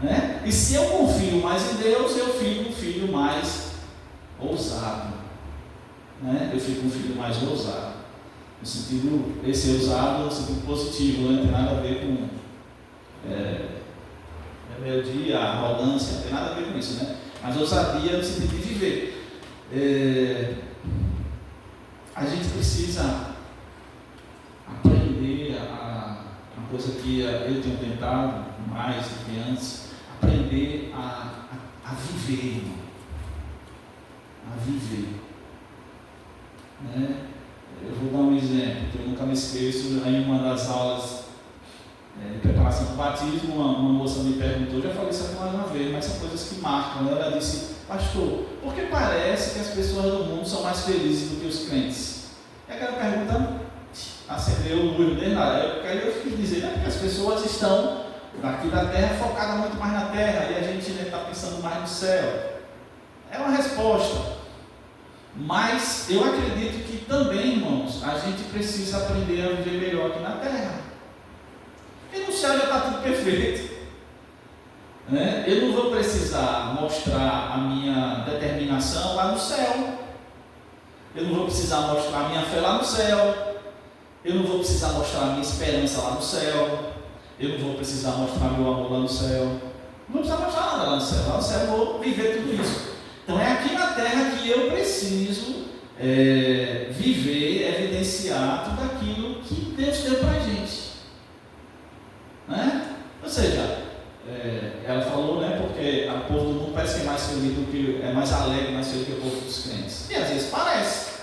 Speaker 2: Né? E se eu confio mais em Deus, eu fico um filho mais ousado. Né? Eu fico um filho mais ousado. No sentido, esse ousado no sentido positivo, não tem nada a ver com rebeldia, arrogância, não tem nada a ver com isso, né? Mas ousadia no sentido de viver. A gente precisa aprender uma coisa que eu tenho tentado mais do que antes, aprender a viver, irmão. A viver. Né? Eu vou dar um exemplo que eu nunca me esqueço. Em uma das aulas de preparação para o batismo, uma moça me perguntou, já falei isso aqui mais uma vez, mas são coisas que marcam, né? Ela disse, pastor, por que parece que as pessoas do mundo são mais felizes do que os crentes? E aquela pergunta acendeu o luz desde a época, e eu fiquei dizendo, porque as pessoas estão daqui da terra focadas muito mais na terra, e a gente está pensando mais no céu. É uma resposta. Mas eu acredito que também, irmãos, a gente precisa aprender a viver melhor aqui na terra. Porque no céu já está tudo perfeito. Né? Eu não vou precisar mostrar a minha determinação lá no céu. Eu não vou precisar mostrar a minha fé lá no céu. Eu não vou precisar mostrar a minha esperança lá no céu. Eu não vou precisar mostrar meu amor lá no céu. Não vou precisar mostrar nada lá no céu. Lá no céu eu vou viver tudo isso. Então é aqui na terra que eu preciso viver, evidenciar tudo aquilo que Deus deu para a gente. Né? Ou seja, ela falou, né, porque o povo do mundo parece que é mais feliz do que, é mais alegre, mais feliz do que o povo dos crentes. E às vezes parece.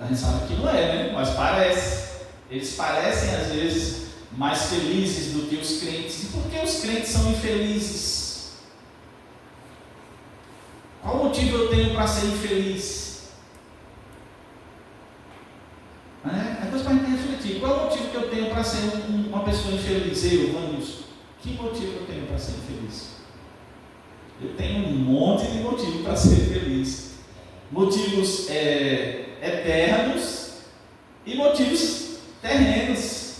Speaker 2: A gente sabe que não é, né? Mas parece. Eles parecem às vezes mais felizes do que os crentes. E por que os crentes são infelizes? Qual motivo eu tenho para ser infeliz? É coisa para a gente refletir. Qual é o motivo que eu tenho para ser uma pessoa infeliz? Vamos. Que motivo eu tenho para ser infeliz? Eu tenho um monte de motivos para ser feliz. Motivos eternos e motivos terrenos.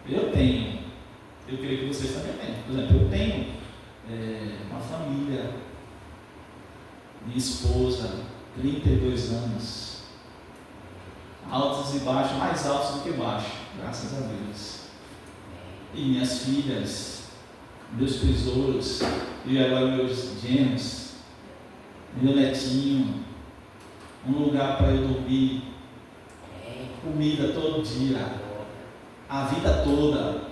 Speaker 2: Eu tenho. Eu creio que vocês também têm. Por exemplo, eu tenho uma família. Minha esposa, 32 anos, altos e baixos, mais altos do que baixos, graças a Deus. E minhas filhas, meus tesouros, e agora meus genros, meu netinho, um lugar para eu dormir, comida todo dia, a vida toda.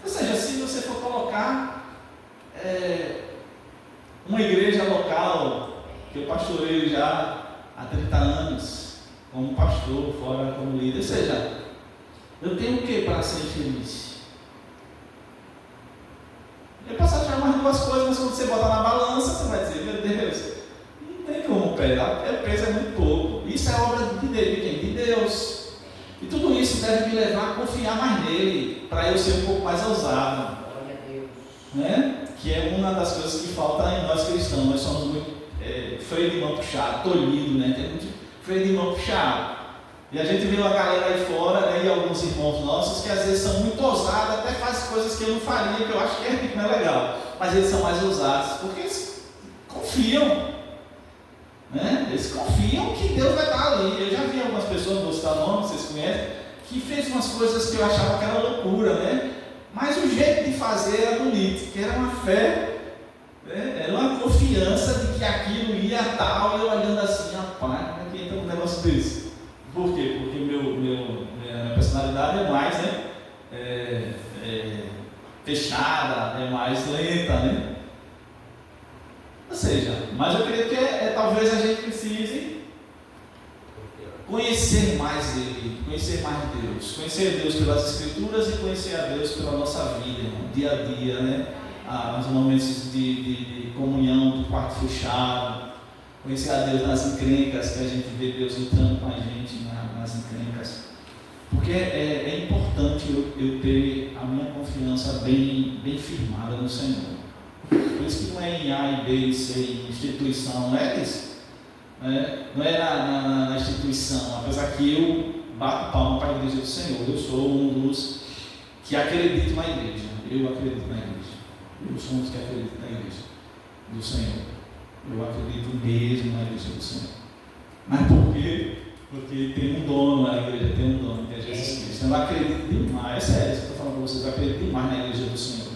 Speaker 2: Ou seja, se você for colocar uma igreja local, que eu pastoreio já há 30 anos, como pastor, fora como líder. Ou seja, eu tenho o que para ser feliz? Eu posso achar mais duas coisas, mas quando você bota na balança, você vai dizer, meu Deus, não tem como pesar, o peso é muito pouco. Isso é obra de quem? De Deus. deve me levar a confiar mais nele, para eu ser um pouco mais ousado.
Speaker 4: Glória a Deus.
Speaker 2: Né? Que é uma das coisas que falta em nós cristãos. Nós somos muito freio de mão puxado, tolhido, né? Tem muito freio de mão puxado. E a gente vê uma galera aí fora, né, e alguns irmãos nossos que às vezes são muito ousados, até fazem coisas que eu não faria, que eu acho que não é legal. Mas eles são mais ousados, porque eles confiam. Né? Eles confiam que Deus vai estar ali. Eu já vi algumas pessoas, não vou citar nome, vocês conhecem, que fez umas coisas que eu achava que era loucura, né? Mas o jeito de fazer era bonito, que era uma fé, né? Era uma confiança de que aquilo ia tal, e eu olhando assim, rapaz, como é que entra um negócio desse? Por quê? Porque minha personalidade é mais, né? Fechada, é mais lenta, né? Ou seja, mas eu creio que talvez a gente precise conhecer mais Ele, conhecer mais Deus, conhecer Deus pelas Escrituras e conhecer a Deus pela nossa vida, irmão, dia a dia, né? Nos momentos de comunhão, do quarto fechado, conhecer a Deus nas encrencas, que a gente vê Deus entrando com a gente nas encrencas, porque é importante eu ter a minha confiança bem firmada no Senhor. Por isso que não é em A e B e C, em instituição, não é isso? Não é na instituição, apesar que eu bato palma para a igreja do Senhor. Eu sou um dos que acredito na igreja. Eu acredito na igreja. Eu sou um dos que acredito na igreja do Senhor. Eu acredito mesmo na igreja do Senhor. Mas por quê? Porque tem um dono, a igreja tem um dono, que é Jesus Cristo. Eu acredito demais, é sério, eu estou falando para vocês, eu acredito demais na igreja do Senhor.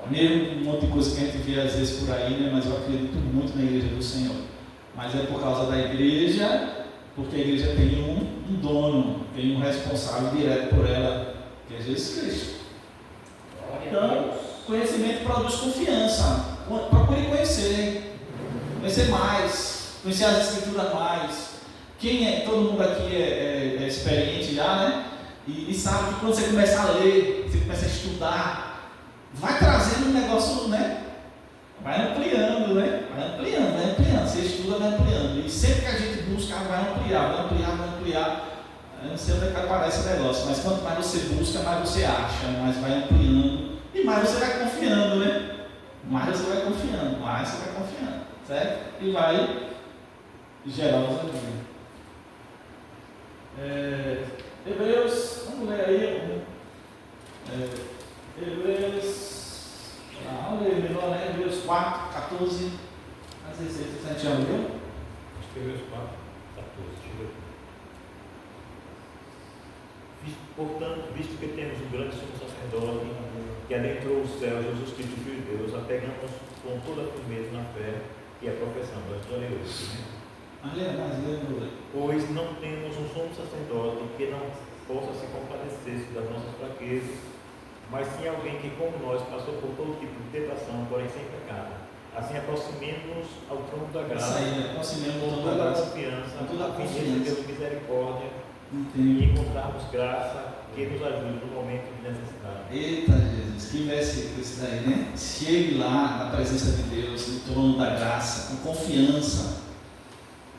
Speaker 2: Mesmo um monte de coisa que a gente vê às vezes por aí, né? Mas eu acredito muito na igreja do Senhor. Mas é por causa da igreja, porque a igreja tem um dono, tem um responsável direto por ela, que é Jesus Cristo. Então, conhecimento produz confiança. Procure conhecer mais, conhecer as Escrituras mais. Todo mundo aqui é experiente já, né? E sabe que quando você começa a ler, você começa a estudar, vai trazendo um negócio, né? Vai ampliando, né? Vai ampliando. Você estuda, vai ampliando. E sempre que a gente busca, vai ampliar. Eu não sei onde é que aparece o negócio, mas quanto mais você busca, mais você acha, mais vai ampliando. E mais você vai confiando, né? Mais você vai confiando, certo? E vai gerar os amigos. Hebreus, vamos ler aí. Vamos ler melhor, né? Hebreus 4, 14 a 16. Você já leu?
Speaker 7: Acho que Hebreus 4, 14. Deixa eu ver. Portanto, visto que temos um grande sumo sacerdote que adentrou os céus, Jesus Cristo, Filho de Deus, apegamos com toda a firmeza na fé e a profissão. Mas olha hoje, né? Pois não temos um sumo sacerdote que não possa se compadecer das nossas fraquezas, mas sim alguém que, como nós, passou por todo tipo de tentação, porém sem pecado. Assim, aproximemos-nos ao trono da graça, com toda a confiança, a fim de recebermos misericórdia e encontrarmos graça que nos ajude no momento de necessidade.
Speaker 2: Eita Jesus, que versículo esse daí, né? Chegue lá na presença de Deus, no trono da graça, com confiança,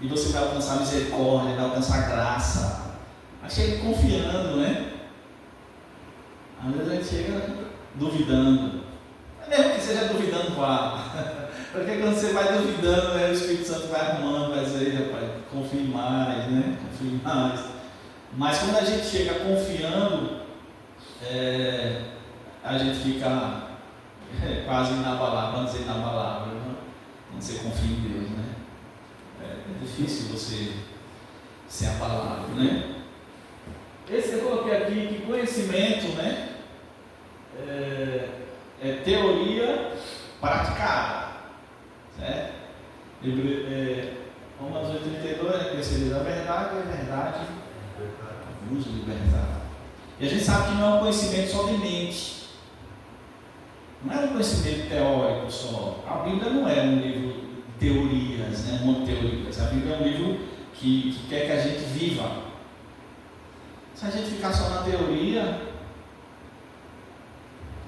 Speaker 2: e você vai alcançar misericórdia, vai alcançar graça. Mas chegue confiando, né? Às vezes a gente chega duvidando. Mesmo que seja duvidando, vá. Porque quando você vai duvidando, né, o Espírito Santo vai arrumando, vai dizer, rapaz, confie mais, né? Confie mais. Mas quando a gente chega confiando, a gente fica quase inabalável, vamos dizer inabalável, né? Quando você confia em Deus, né? É difícil você ser abalável, né? Esse eu coloquei aqui que conhecimento, né? É teoria praticada, certo? Romanos 8,32, conhecereis a verdade, e a verdade vos libertará. E a gente sabe que não é um conhecimento só de mente, não é um conhecimento teórico só. A Bíblia não é um livro de teorias, né? Um monte de teorias. A Bíblia é um livro que quer que a gente viva. Se a gente ficar só na teoria,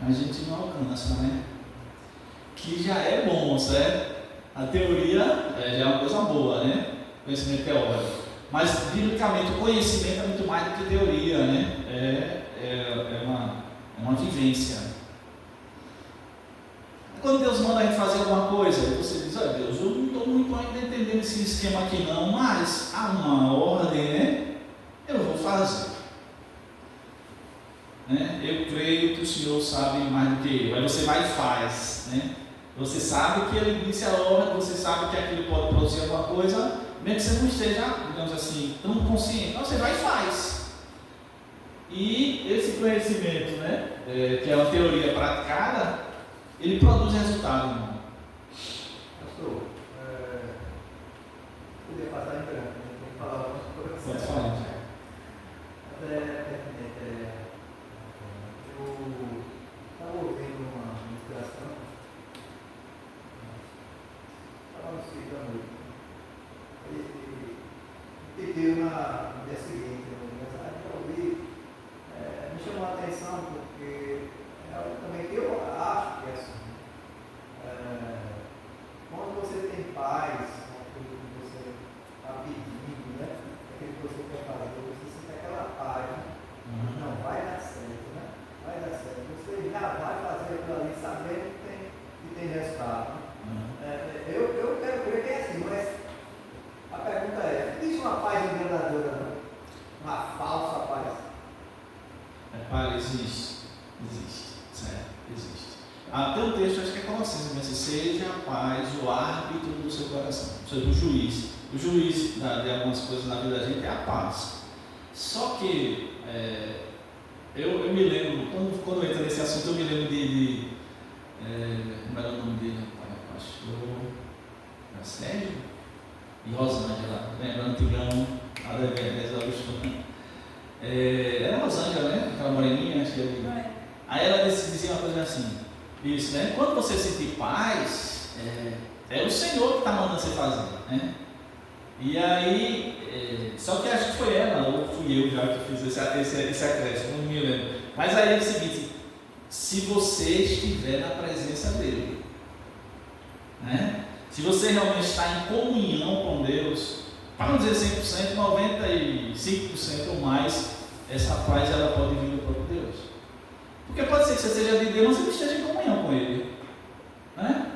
Speaker 2: a gente não alcança, né? Que já é bom, certo? A teoria já é uma coisa boa, né? Conhecimento teórico. Mas, biblicamente, o conhecimento é muito mais do que teoria, né? É uma vivência. Quando Deus manda a gente fazer alguma coisa, você diz: olha, Deus, eu não estou muito ainda entendendo esse esquema aqui não, mas há uma ordem, né? Eu vou fazer. Né? Eu creio que o Senhor sabe mais do que eu. Aí você vai e faz, né? Você sabe que Ele disse a ordem, você sabe que aquilo pode produzir alguma coisa, mesmo que você não esteja, digamos assim, tão consciente. Então você vai e faz. E esse conhecimento, né, que é uma teoria praticada, ele produz resultado, irmão.
Speaker 4: Pastor, podia passar em branco, né? Tem que falar algumas coisas.
Speaker 2: Pode falar.
Speaker 4: Eu estava ouvindo uma ministração, estava no Cid da noite, e pediu no dia seguinte, eu ouvi, me chamou a atenção porque também eu acho que é assim. Quando você tem paz, aquilo que você está pedindo, né? Aquilo que você quer fazer, você sente aquela paz, né? Não, vai dar certo, né? Vai dar certo. Você já vai fazer aquilo ali sabendo que tem resultado. Eu quero crer que é assim, mas a pergunta é: existe uma paz enganadora, não? Uma falsa paz?
Speaker 2: Paz existe. Certo, existe. Tem um texto, acho que é Colossenses, mas seja a paz o árbitro do seu coração, ou seja, o juiz. O juiz de algumas coisas na vida da gente é a paz. Só que eu me lembro, quando eu entro nesse assunto, eu me lembro como era o nome dele, pastor Sérgio e Rosângela, lembra? Antigão, lá da Ebenezer Augusto. Era Rosângela, né? Aquela moreninha, acho que era. Aí ela dizia uma coisa assim, isso, né? Quando você sentir paz, é o Senhor que está mandando você fazer, né? E aí, só que acho que foi ela, ou fui eu já que fiz esse acréscimo, não me lembro. Mas aí é o seguinte: se você estiver na presença dele, né? Se você realmente está em comunhão com Deus, para não dizer 100%, 95% ou mais, essa paz ela pode vir do próprio Deus. Porque pode ser que você seja de Deus, mas você não esteja em comunhão com Ele, né?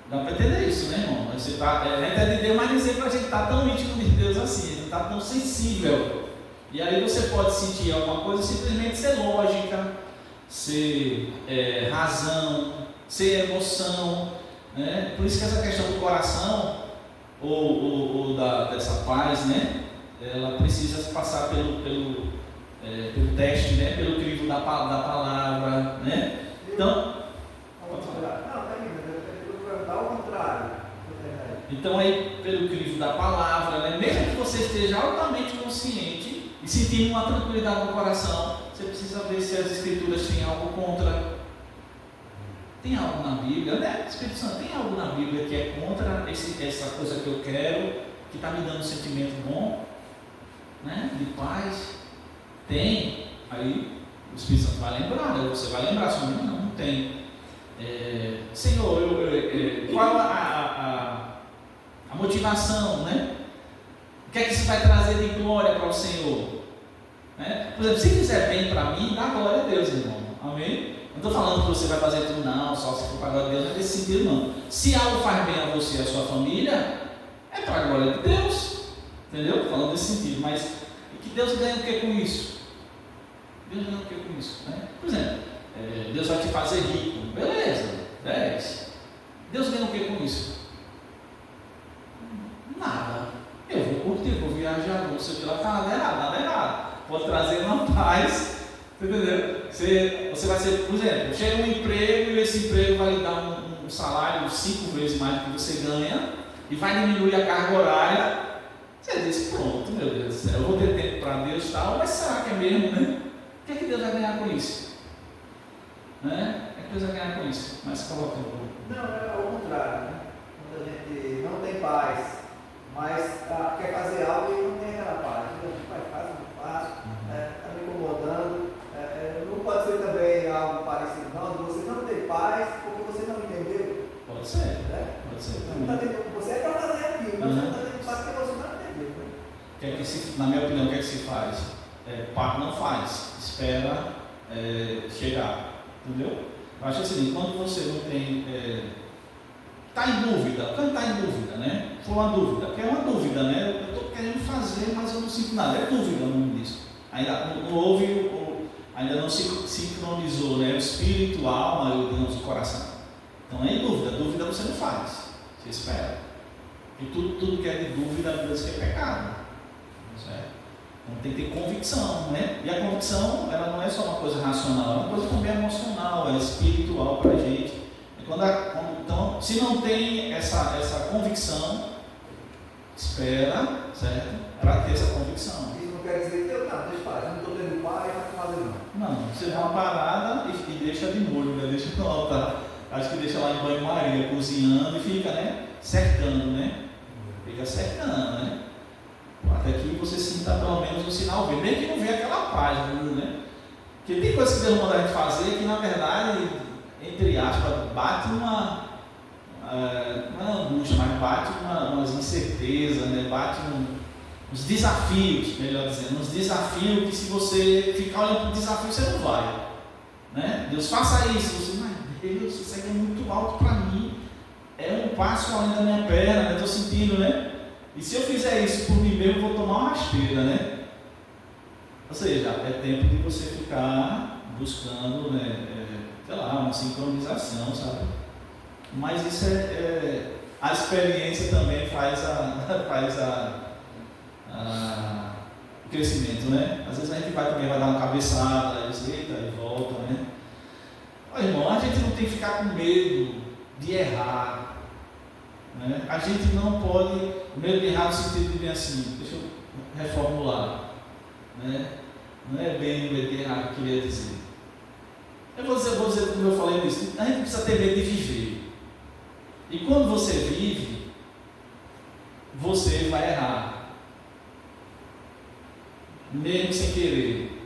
Speaker 2: Dá para entender isso, né, irmão? A gente é de Deus, mas nem sempre a gente está tão íntimo de Deus assim, a gente está tão sensível. E aí você pode sentir alguma coisa simplesmente ser lógica, ser razão, ser emoção, né? Por isso que essa questão do coração ou dessa paz, né? Ela precisa passar pelo teste, né? Pelo crivo da palavra, né? Então, então aí pelo crivo da palavra, né? Mesmo que você esteja altamente consciente e sentindo uma tranquilidade no coração, você precisa ver se as escrituras têm algo contra. Tem algo na Bíblia, né? Espírito Santo, tem algo na Bíblia que é contra essa coisa que eu quero, que está me dando um sentimento bom, né? De paz? Tem. Aí o Espírito Santo vai lembrar, né? Você vai lembrar, só não tem. Senhor, qual a motivação, né? O que é que isso vai trazer de glória para o Senhor? Né? Por exemplo, se fizer bem para mim, dá glória a Deus, irmão. Amém? Não estou falando que você vai fazer tudo, não, só se for para a glória de Deus, não é nesse sentido, não. Se algo faz bem a você e a sua família, é para a glória de Deus. Entendeu? Estou falando nesse sentido, mas que Deus ganha o que com isso? Deus ganha o que com isso? Né? Por exemplo, Deus vai te fazer rico, beleza, 10. Deus ganha o que com isso? Nada. Eu vou curtir, vou viajar, não sei o que lá, nada errado. Pode trazer uma paz, entendeu? Você vai ser, por exemplo, chega um emprego e esse emprego vai lhe dar um salário 5 vezes mais do que você ganha e vai diminuir a carga horária. Você diz: pronto, meu Deus do céu, eu vou ter tempo para Deus e tal, mas será que é mesmo, né? O que é que Deus vai ganhar com isso? Né? O que é que Deus vai ganhar com isso? Mas coloca um pouco.
Speaker 4: Não, é o contrário, né? Quando a gente não tem paz, mas quer fazer algo e não tem aquela paz. Não faço, está me incomodando. Não pode ser também algo parecido, não, de você não ter paz porque você não entendeu.
Speaker 2: Pode ser, né? Pode ser.
Speaker 4: Você é para fazer aquilo, mas você não está tendo paz porque você não entendeu. Né?
Speaker 2: na minha opinião, o que é que se faz? Não faz, espera chegar, entendeu? Eu acho assim, quando você não tem, está em dúvida, quando está em dúvida, né? Foi uma dúvida, que é uma dúvida, né? Eu estou querendo fazer, mas eu não sinto nada, é dúvida o nome disso. Ainda não houve, ainda não se sincronizou, né? O espírito, a alma e o coração. Então é em dúvida, dúvida você não faz, você espera. E tudo que é de dúvida, a Deus que é pecado, certo? Então tem que ter convicção, né? E a convicção, ela não é só uma coisa racional, é uma coisa também emocional, é espiritual para a gente. Então, se não tem essa convicção, espera, certo? Para ter essa convicção.
Speaker 4: Isso não quer dizer que eu não estou tendo pai, não fazer não.
Speaker 2: Não, você dá uma parada e deixa de molho, né? Deixa no altar. Acho que deixa lá em banho-maria, cozinhando e fica, né? Cercando, né? Fica cercando, né? Até que você sinta pelo menos um sinal verde, nem que não venha aquela paz, né? Porque tem coisas que Deus manda a gente fazer que na verdade, entre aspas, bate uma angústia, mas bate umas incertezas, né? Bate uns desafios, melhor dizendo, uns desafios que se você ficar olhando para o desafio você não vai, né? Deus faça isso, você, mas Deus, isso aqui é muito alto para mim, é um passo além da minha perna, estou sentindo, né? E se eu fizer isso por mim mesmo, eu vou tomar uma rasteira, né? Ou seja, é tempo de você ficar buscando, né, sei lá, uma sincronização, sabe? Mas isso a experiência também faz o crescimento, né? Às vezes a gente vai dar uma cabeçada, eita, e volta, né? Olha, irmão, a gente não tem que ficar com medo de errar. Né? A gente não pode, o medo de errar no sentido de bem assim, deixa eu reformular, né? Não é bem o medo de errar que eu queria dizer. Eu vou dizer como eu falei nisso, a gente precisa ter medo de viver. E quando você vive, você vai errar, mesmo sem querer,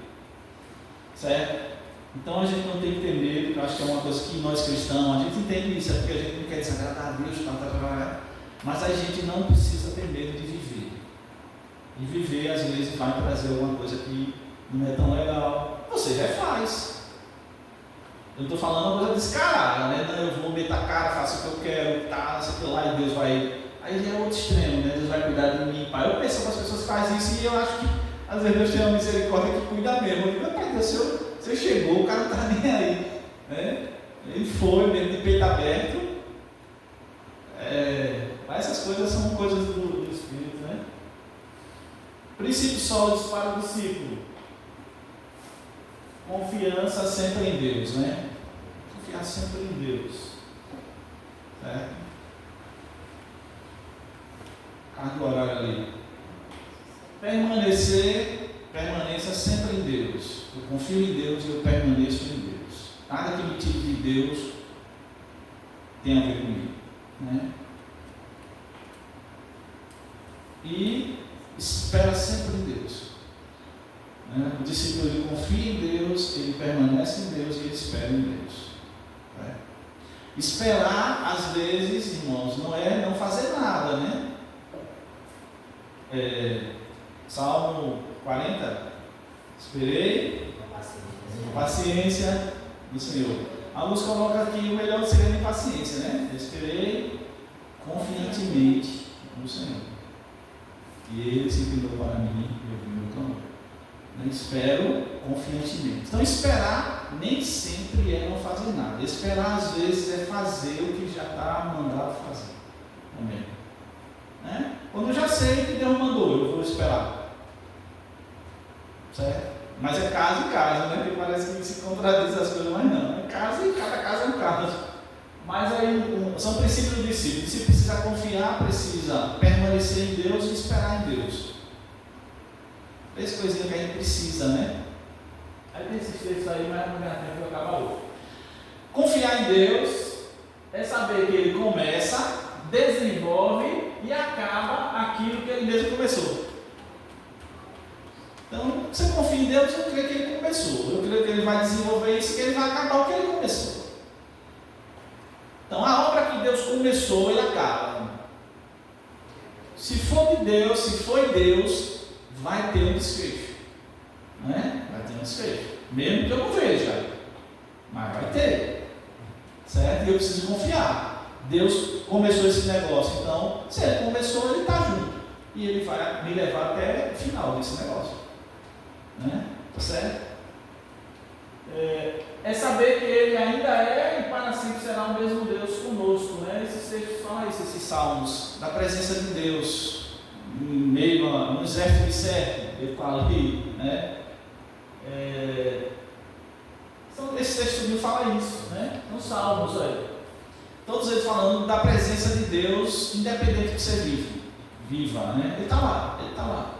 Speaker 2: certo? Então a gente não tem que ter medo, eu acho que é uma coisa que nós cristãos, a gente entende isso, é porque a gente não quer desagradar a Deus, mas a gente não precisa ter medo de viver. E viver às vezes vai trazer alguma coisa que não é tão legal. Você já faz. Eu não estou falando uma coisa descarada, né? Não, eu vou meter a cara, faço o que eu quero, tá, sei que lá, e Deus vai. Aí já é outro extremo, né? Deus vai cuidar de mim, pai. Eu penso que as pessoas fazem isso e eu acho que às vezes Deus tem uma misericórdia que cuida mesmo. Eu digo, pai Deus, você chegou, o cara não está nem aí. Né? Ele foi mesmo de peito aberto. Mas essas coisas são coisas do Espírito, né? Princípios sólidos para o discípulo. Confiança sempre em Deus, né? Confiar sempre em Deus. Certo? Carga do horário ali. Permaneça sempre em Deus. Eu confio em Deus e eu permaneço em Deus. Nada que me tire de Deus tem a ver comigo, né? E espera sempre em Deus. O discípulo ele confia em Deus, ele permanece em Deus e ele espera em Deus. Né? Esperar, às vezes, irmãos, não é não fazer nada, né? Salmo 40, esperei com paciência no Senhor. A luz coloca aqui o melhor segredo de paciência, né? Eu esperei confiantemente no Senhor. E Ele se inclinou para mim e ouviu meu clamor. Espero confiantemente. Então esperar nem sempre é não fazer nada. Esperar às vezes é fazer o que já está mandado fazer. Amém? Né? Quando eu já sei que Deus mandou, eu vou esperar. Certo? Mas é caso em caso, né? Porque parece que se contradiz as coisas, mas não. É caso e cada caso é um caso. Mas aí são princípios do discípulo. Se precisa confiar, precisa permanecer em Deus e esperar em Deus. Três coisinhas que a gente precisa, né? Aí tem esses três aí, mas não ganha tempo de acabar outro. Confiar em Deus é saber que Ele começa, desenvolve e acaba aquilo que Ele mesmo começou. Então, você confia em Deus, eu creio que Ele começou. Eu creio que Ele vai desenvolver isso e que Ele vai acabar o que Ele começou. Então, a obra que Deus começou, Ele acaba. Se for de Deus, se foi Deus, vai ter um desfecho. Né? Vai ter um desfecho. Mesmo que eu não veja. Mas vai ter. Certo? E eu preciso confiar. Deus começou esse negócio. Então, se ele começou, ele está junto. E ele vai me levar até o final desse negócio. Né? Certo? É saber que Ele ainda é e para sempre será o mesmo Deus conosco, né? Esses textos falam isso, esses salmos, da presença de Deus, em meio a um exército incerto, ele fala ali, né? Esse texto me fala isso, né? Nos salmos aí. Todos eles falando da presença de Deus, independente do que você viva, né? Ele está lá,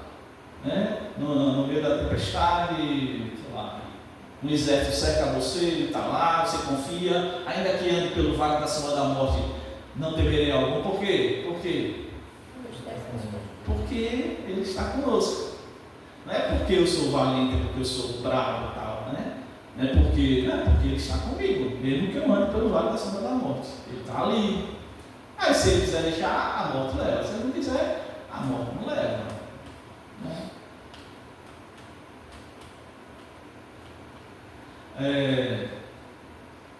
Speaker 2: né? No meio da tempestade, sei lá. Um exército cerca você, ele está lá, você confia, ainda que ande pelo vale da sombra da morte, não temerei algum. Por quê? Porque ele está conosco. Não é porque eu sou valente, é porque eu sou bravo e tal, né? Não é porque ele está comigo, mesmo que eu ande pelo vale da sombra da morte. Ele está ali. Aí se ele quiser deixar, a morte leva. Se ele não quiser, a morte não leva. Né?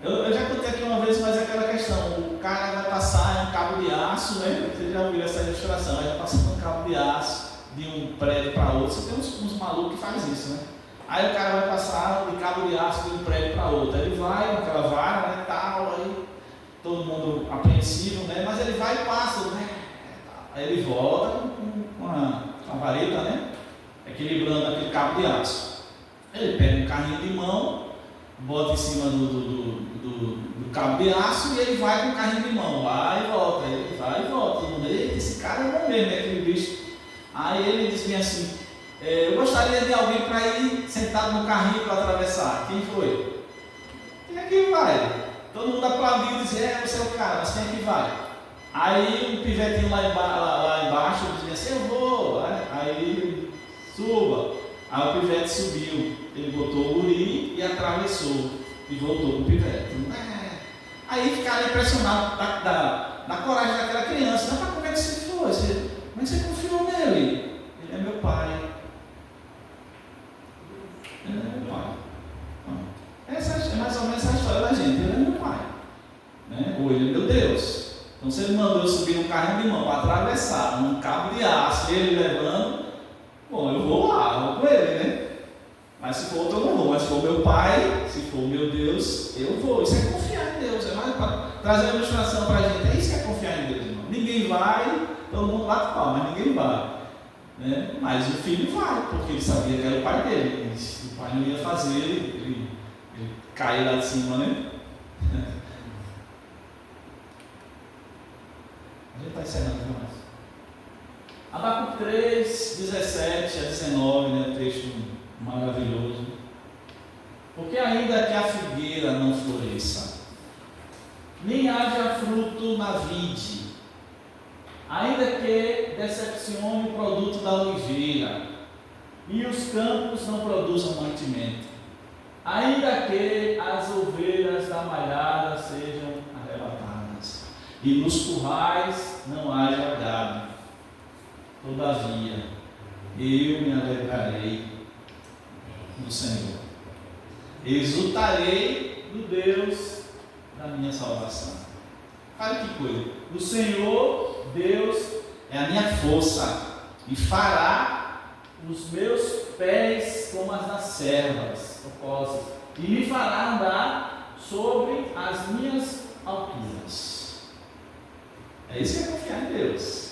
Speaker 2: Eu já contei aqui uma vez, mas é aquela questão, o cara vai passar em um cabo de aço, né? Você já ouviu essa ilustração, vai passando um cabo de aço de um prédio para outro. Você tem uns malucos que fazem isso, né? Aí o cara vai passar de cabo de aço de um prédio para outro, aí ele vai com aquela vara, né, tal, aí todo mundo apreensivo, né? Mas ele vai e passa, né? Aí ele volta com a vareta, né? Equilibrando aquele cabo de aço. Ele pega um carrinho de mão, bota em cima do cabo de aço e ele vai com o carrinho de mão, vai e volta, ele vai e volta. Eita, esse cara é bom mesmo, né, aquele bicho. Aí ele diz bem assim, eu gostaria de alguém para ir sentado no carrinho para atravessar. Quem foi? Quem é que vai? Todo mundo aplaudiu e dizia, você é o cara, mas quem é que vai? Aí um pivetinho lá embaixo dizia assim, eu vou. Aí suba. Aí o pivete subiu, ele botou o guri e atravessou e voltou com o pivete. Aí ficaram impressionados da coragem daquela criança. Mas como é que você foi? Como é que você confiou nele? Ele é meu pai. Ele é meu pai. Essa é mais ou menos a história da gente. Ele é meu pai. Né? Ou ele é meu Deus. Então se ele mandou eu subir um carrinho de mão para atravessar um cabo de aço e ele levando, bom, eu vou lá, eu vou com ele, né? Mas se for outro eu não vou. Mas se for meu pai, se for meu Deus, eu vou. Isso é confiar em Deus. É mais para trazer uma ilustração para a gente. É isso que é confiar em Deus, irmão. Ninguém vai, todo mundo bate pau, mas ninguém vai. Né? Mas o filho vai, porque ele sabia que era o pai dele. E se o pai não ia fazer, ele caiu lá de cima, né? A gente está encerrando mais. Abacuque 3, 17 a 19, né? Texto maravilhoso. Porque ainda que a figueira não floresça, nem haja fruto na vide, ainda que decepcione o produto da oliveira, e os campos não produzam mantimento, ainda que as ovelhas da malhada sejam arrebatadas, e nos currais não haja gado, todavia eu me alegrarei no Senhor, exultarei do Deus da minha salvação. Olha que coisa, o Senhor Deus é a minha força e fará os meus pés como as das servas rocosas e me fará andar sobre as minhas alturas. É isso que é confiar em Deus.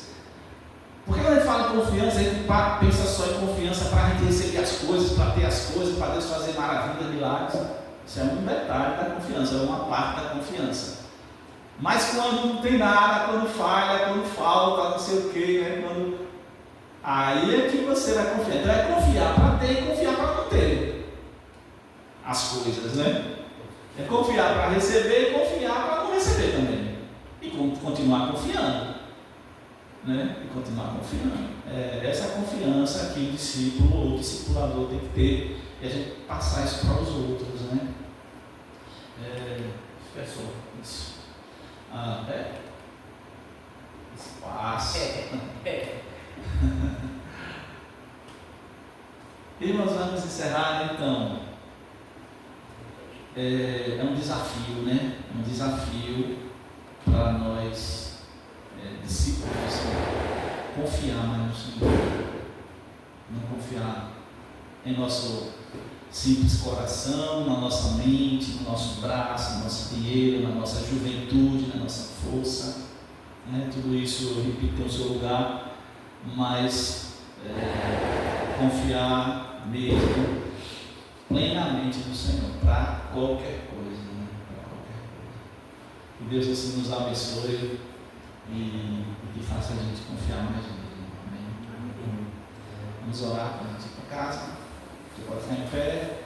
Speaker 2: Porque quando a gente fala em confiança, a gente pensa só em confiança para a gente receber as coisas, para ter as coisas, para Deus fazer maravilhas, milagres. Isso é um detalhe da confiança, é uma parte da confiança. Mas quando não tem nada, quando falha, quando falta, não sei o que, né? Aí é que você vai confiar. Então é confiar para ter e confiar para não ter as coisas, né? É confiar para receber e confiar para não receber também. E continuar confiando. Né? E continuar confiando. Essa confiança que o discípulo ou o discipulador tem que ter e a gente passar isso para os outros, né? Fica só isso. Espaço. Irmãos, vamos encerrar então. É um desafio, né? Um desafio para nós, discípulos, confiar mais no Senhor. Não confiar em nosso simples coração, na nossa mente, no nosso braço, no nosso dinheiro, na nossa juventude, na nossa força. Né? Tudo isso, eu repito, tem o seu lugar, mas confiar mesmo plenamente no Senhor para qualquer coisa, né? Para qualquer coisa. Que Deus assim nos abençoe e que faça a gente confiar mais nele. Amém? Vamos orar para a gente ir para casa. Você pode ficar em pé.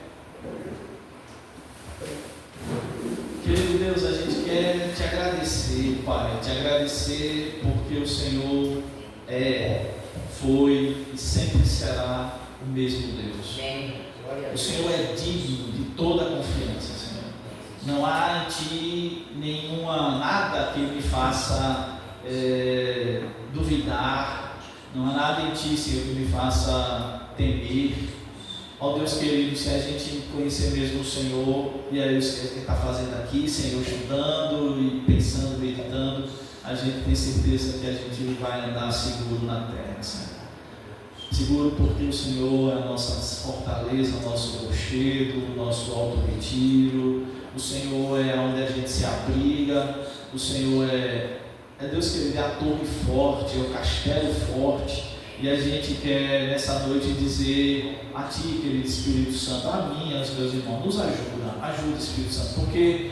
Speaker 2: Querido Deus, a gente quer te agradecer, Pai, te agradecer porque o Senhor foi e sempre será o mesmo Deus. O Senhor é digno de toda a confiança, Senhor. Não há em Ti nada que me faça duvidar, não há nada em Ti, Senhor, que me faça temer. Ó Deus querido, se a gente conhecer mesmo o Senhor, e é isso que Ele está fazendo aqui, Senhor, estudando e pensando, meditando, a gente tem certeza que a gente vai andar seguro na terra, Senhor. Seguro porque o Senhor é a nossa fortaleza, o nosso rochedo, o nosso alto retiro, o Senhor é onde a gente se abriga, o Senhor é Deus querido, é a torre forte, é o castelo forte. E a gente quer nessa noite dizer a Ti, querido Espírito Santo, a mim e aos meus irmãos, nos ajuda Espírito Santo, porque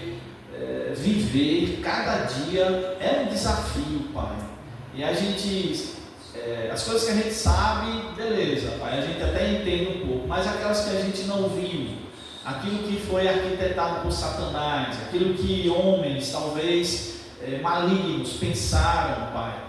Speaker 2: viver cada dia é um desafio, Pai. E a gente, as coisas que a gente sabe, beleza, Pai, a gente até entende um pouco, mas aquelas que a gente não viu, aquilo que foi arquitetado por Satanás, aquilo que homens, talvez malignos, pensaram, Pai.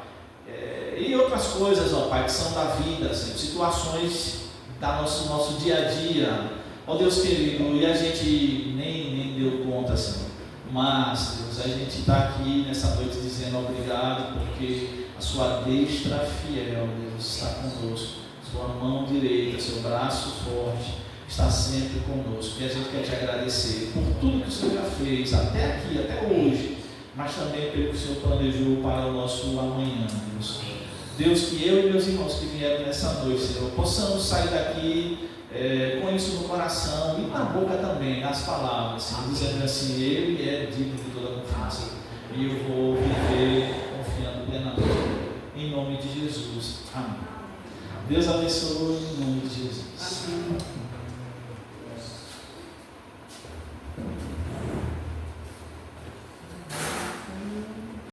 Speaker 2: E outras coisas, ó Pai, que são da vida, assim, situações do nosso dia a dia, ó Deus querido, e a gente nem deu conta, Senhor, mas Deus, a gente está aqui nessa noite dizendo obrigado, porque a Sua destra fiel, Deus, está conosco, Sua mão direita, Seu braço forte, está sempre conosco, e a gente quer Te agradecer por tudo que o Senhor já fez, até aqui, até hoje, mas também pelo que o Senhor planejou para o nosso amanhã, Deus. Deus, que eu e meus irmãos que vieram nessa noite, Senhor, possamos sair daqui com isso no coração e na boca também, nas palavras, Senhor, dizendo assim, Ele é digno de toda confiança e eu vou viver confiando plenamente, em nome de Jesus. Amém. Deus abençoe em nome de Jesus. Amém.